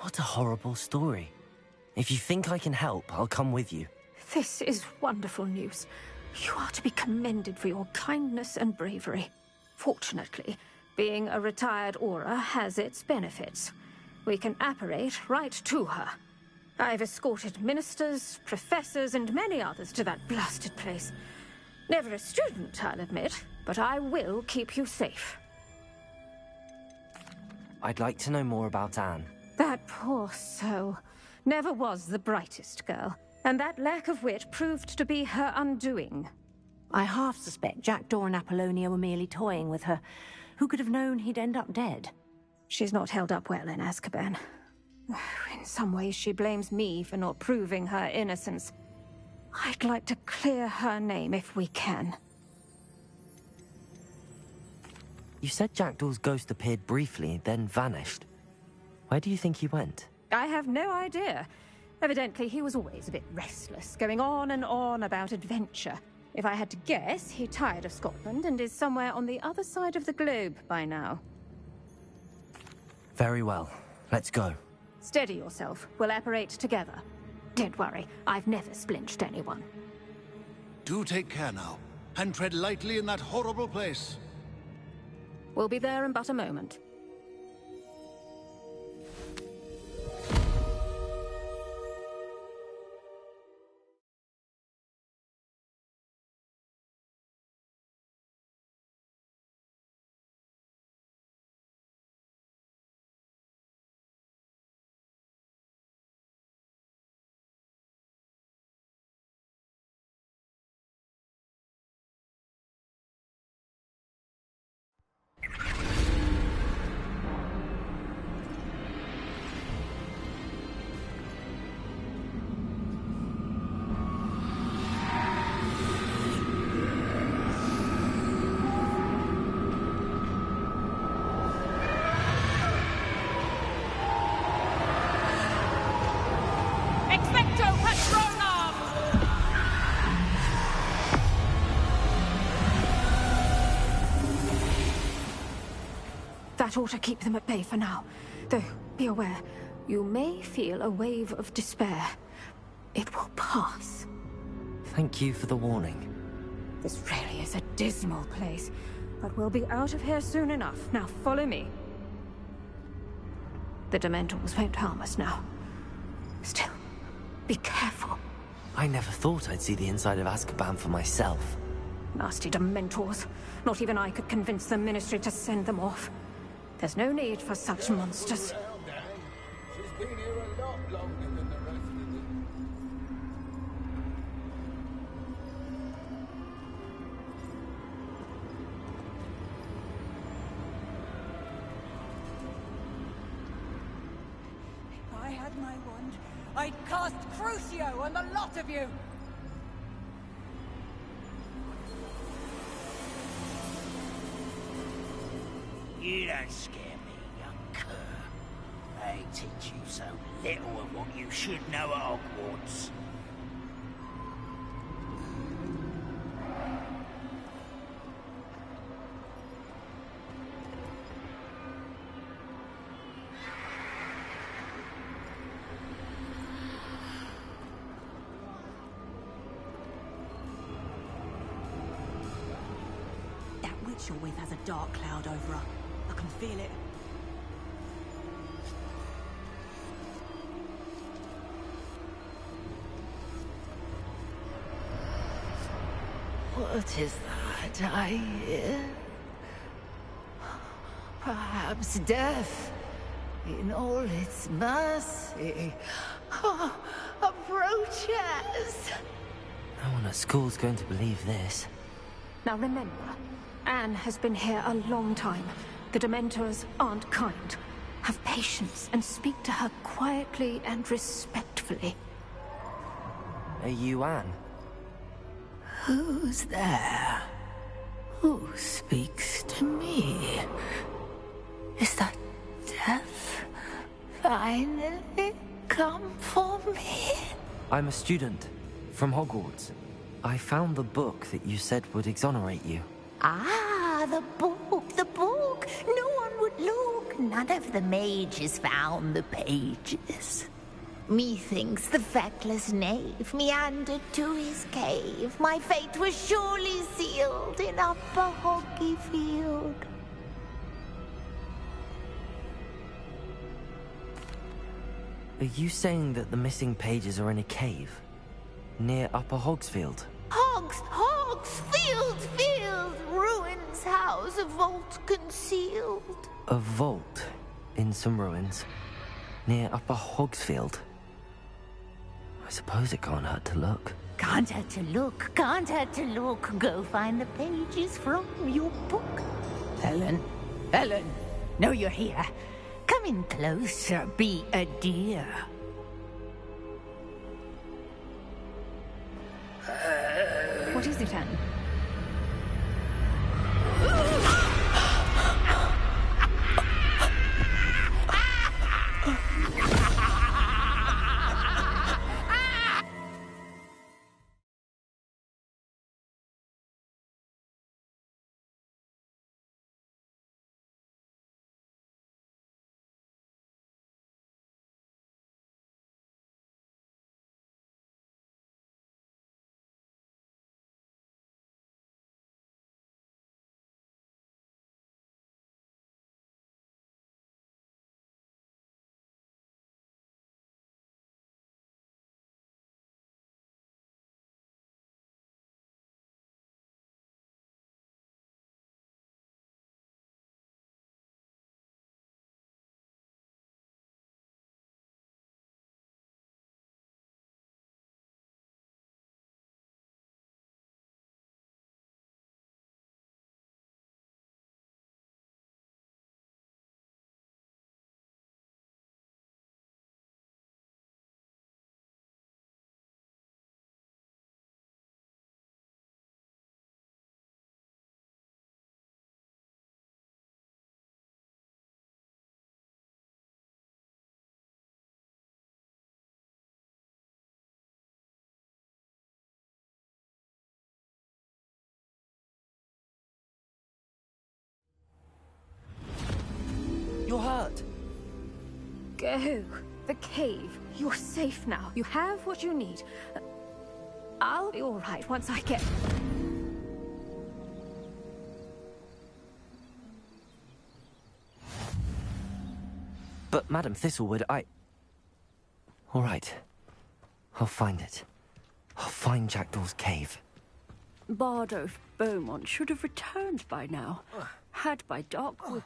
What a horrible story. If you think I can help, I'll come with you. This is wonderful news. You are to be commended for your kindness and bravery. Fortunately, being a retired Auror has its benefits. We can apparate right to her. I've escorted ministers, professors, and many others to that blasted place. Never a student, I'll admit, but I will keep you safe. I'd like to know more about Anne. That poor soul. never was the brightest girl, and that lack of wit proved to be her undoing. I half suspect Jackdaw and Apollonia were merely toying with her. Who could have known he'd end up dead? She's not held up well in Azkaban. In some ways, she blames me for not proving her innocence. I'd like to clear her name if we can. You said Jackdaw's ghost appeared briefly, then vanished. Where do you think he went? I have no idea. Evidently, he was always a bit restless, going on and on about adventure. If I had to guess, he tired of Scotland and is somewhere on the other side of the globe by now. Very well. Let's go. Steady yourself. We'll apparate together. Don't worry, I've never splinched anyone. Do take care now, and tread lightly in that horrible place. We'll be there in but a moment. That ought to keep them at bay for now. Though, be aware, you may feel a wave of despair. It will pass. Thank you for the warning. This really is a dismal place, but we'll be out of here soon enough. Now follow me. The Dementors won't harm us now. Still, be careful. I never thought I'd see the inside of Azkaban for myself. Nasty Dementors. Not even I could convince the Ministry to send them off. There's no need for such monsters. She's been here a lot longer than the rest of them. If I had my wand, I'd cast Crucio on the lot of you! You don't scare me, young cur. They teach you so little of what you should know at Hogwarts. That witch you're with has a dark cloud over her. I can feel it. What is that I hear? Perhaps death, in all its mercy, approaches. No one at school's going to believe this. Now remember, Anne has been here a long time. The Dementors aren't kind. Have patience and speak to her quietly and respectfully. Are you Anne? Who's there? Who speaks to me? Is that death finally come for me? I'm a student from Hogwarts. I found the book that you said would exonerate you. Ah, the book, the book. No one would look. None of the mages found the pages. Methinks the feckless knave meandered to his cave. My fate was surely sealed in Upper Hoggyfield. Are you saying that the missing pages are in a cave? Near Upper Hogsfield? Hogsfield, ruins house, a vault concealed. A vault in some ruins? Near Upper Hogsfield? suppose it can't hurt to look. Can't hurt to look, can't hurt to look. Go find the pages from your book. Helen, Helen, no, you're here. Come in closer, be a dear. What is it, Anne? You're hurt. Go. The cave. You're safe now. You have what you need. I'll be all right once I get... But, Madam Thistlewood, All right. I'll find it. I'll find Jackdaw's cave. Bardolph Beaumont should have returned by now. Had by Doc with...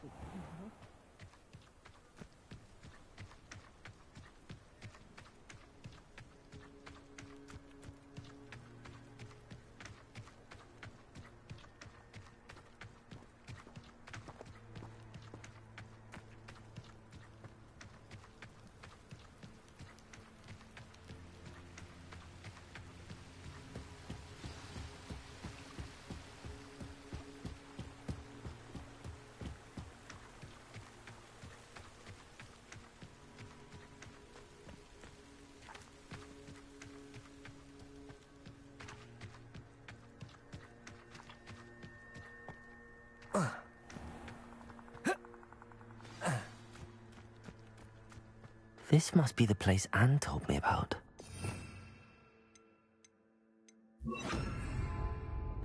This must be the place Anne told me about.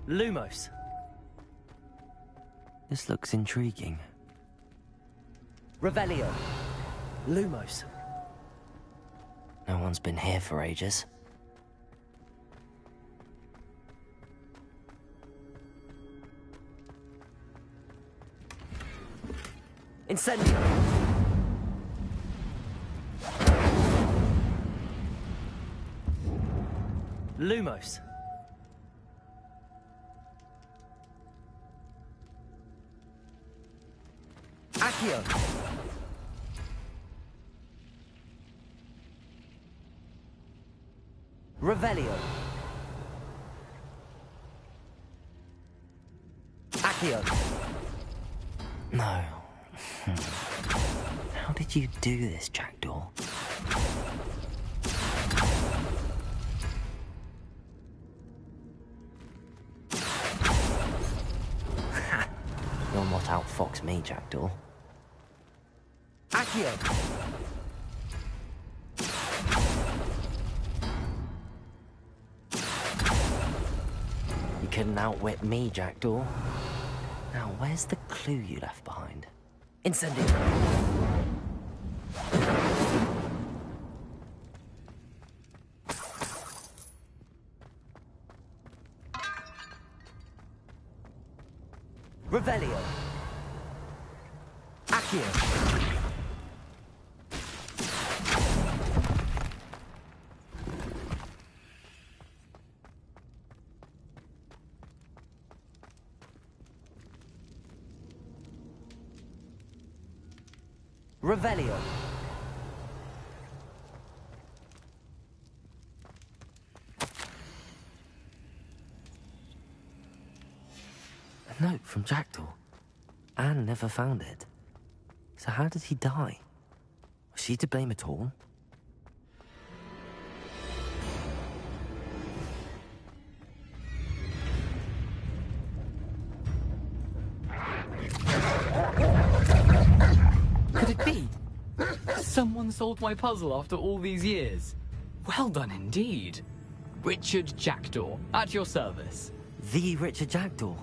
Lumos. This looks intriguing. Revelio. Lumos. No one's been here for ages. Incendio. Lumos. Accio. Revelio. Accio. No. How did you do this, Jackdaw? You'll not outfox me, Jackdaw. Accio. You couldn't outwit me, Jackdaw. Now, where's the clue you left behind? Incendio. Revelio. Accio. Revelio. A note from Jackdaw. Anne never found it. So how did he die? Was she to blame at all? Could it be? Someone solved my puzzle after all these years. Well done indeed. Richard Jackdaw, at your service. The Richard Jackdaw.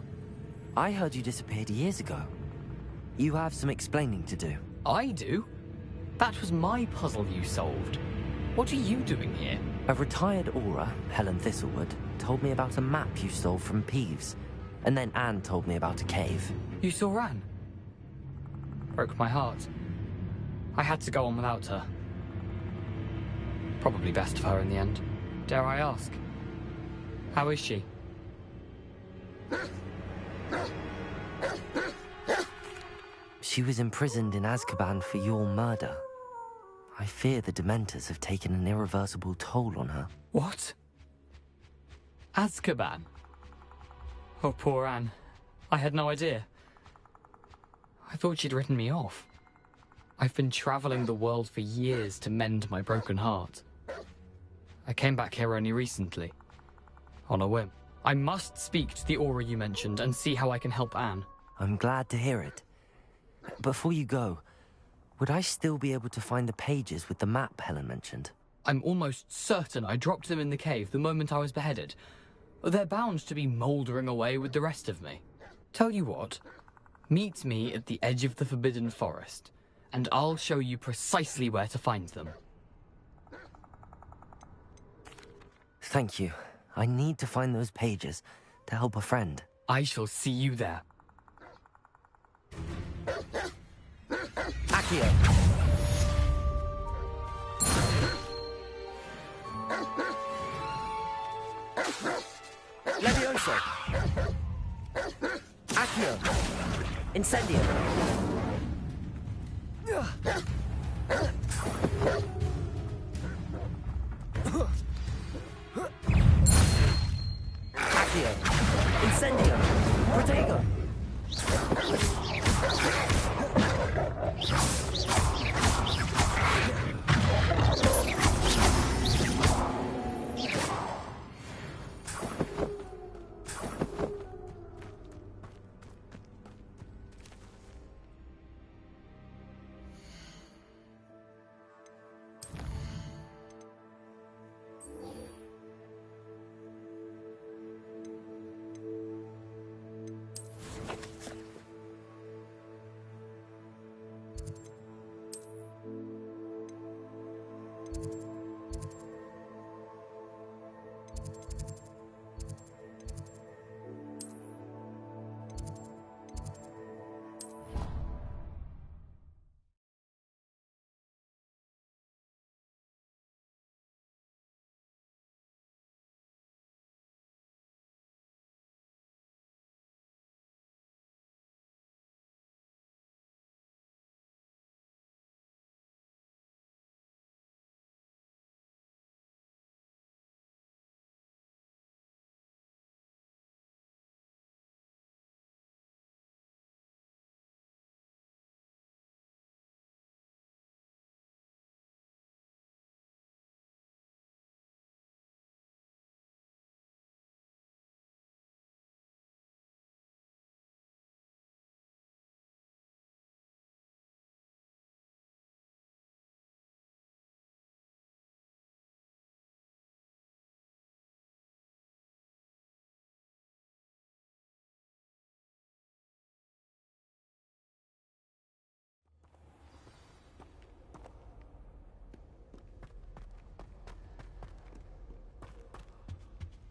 I heard you disappeared years ago. You have some explaining to do. I do? That was my puzzle you solved. What are you doing here? A retired Aura, Helen Thistlewood, told me about a map you stole from Peeves. And then Anne told me about a cave. You saw Anne? Broke my heart. I had to go on without her. Probably best of her in the end. Dare I ask? How is she? She was imprisoned in Azkaban for your murder. I fear the Dementors have taken an irreversible toll on her. What? Azkaban? Oh, poor Anne. I had no idea. I thought she'd written me off. I've been traveling the world for years to mend my broken heart. I came back here only recently. On a whim. I must speak to the Aura you mentioned and see how I can help Anne. I'm glad to hear it. Before you go, would I still be able to find the pages with the map Helen mentioned? I'm almost certain I dropped them in the cave the moment I was beheaded. They're bound to be mouldering away with the rest of me. Tell you what, meet me at the edge of the Forbidden Forest, and I'll show you precisely where to find them. Thank you. I need to find those pages to help a friend. I shall see you there. Accio. Levioso. Accio. Incendio. Accio. Incendio. Protego.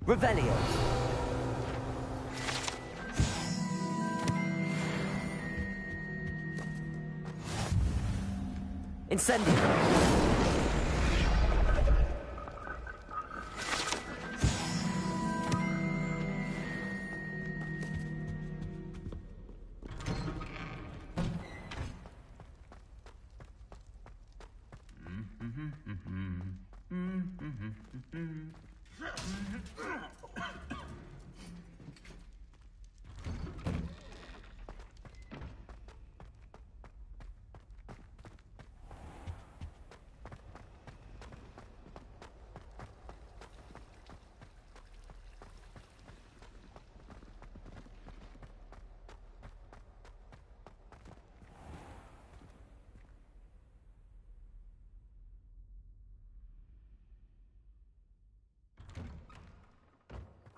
Revelio. Incendio.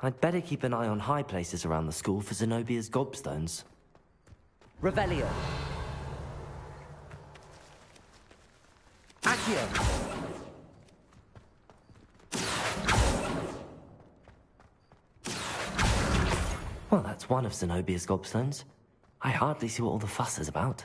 I'd better keep an eye on high places around the school for Zenobia's gobstones. Revelio. Accio. Well, that's one of Zenobia's gobstones. I hardly see what all the fuss is about.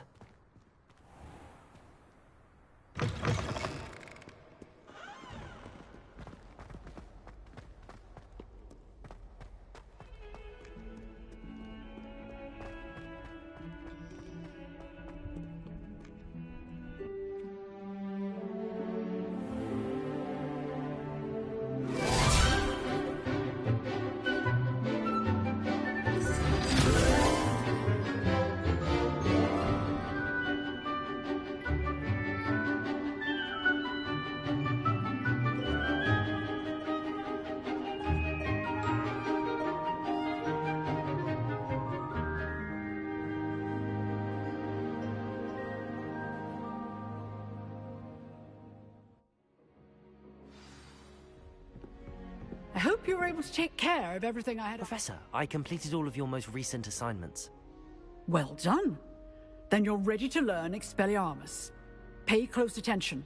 I hope you were able to take care of everything I had. Professor, I completed all of your most recent assignments. Well done. Then you're ready to learn Expelliarmus. Pay close attention.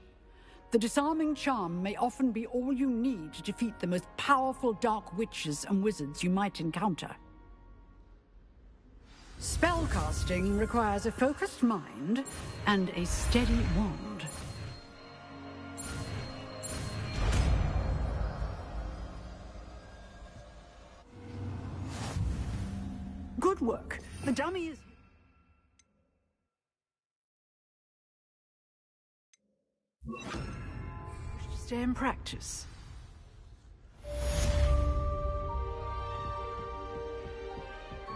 The disarming charm may often be all you need to defeat the most powerful dark witches and wizards you might encounter. Spellcasting requires a focused mind and a steady wand. Good work. The dummy is... Stay in practice.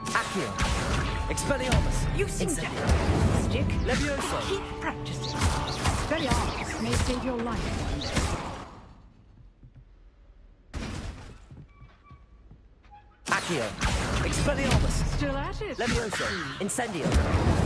Accio. Expelliarmus. You seem to Incendio. have a stick. Levioso. Keep practicing. Expelliarmus may save your life one day. Accio. Expelliarmus. Still at it. Levioso. Incendio.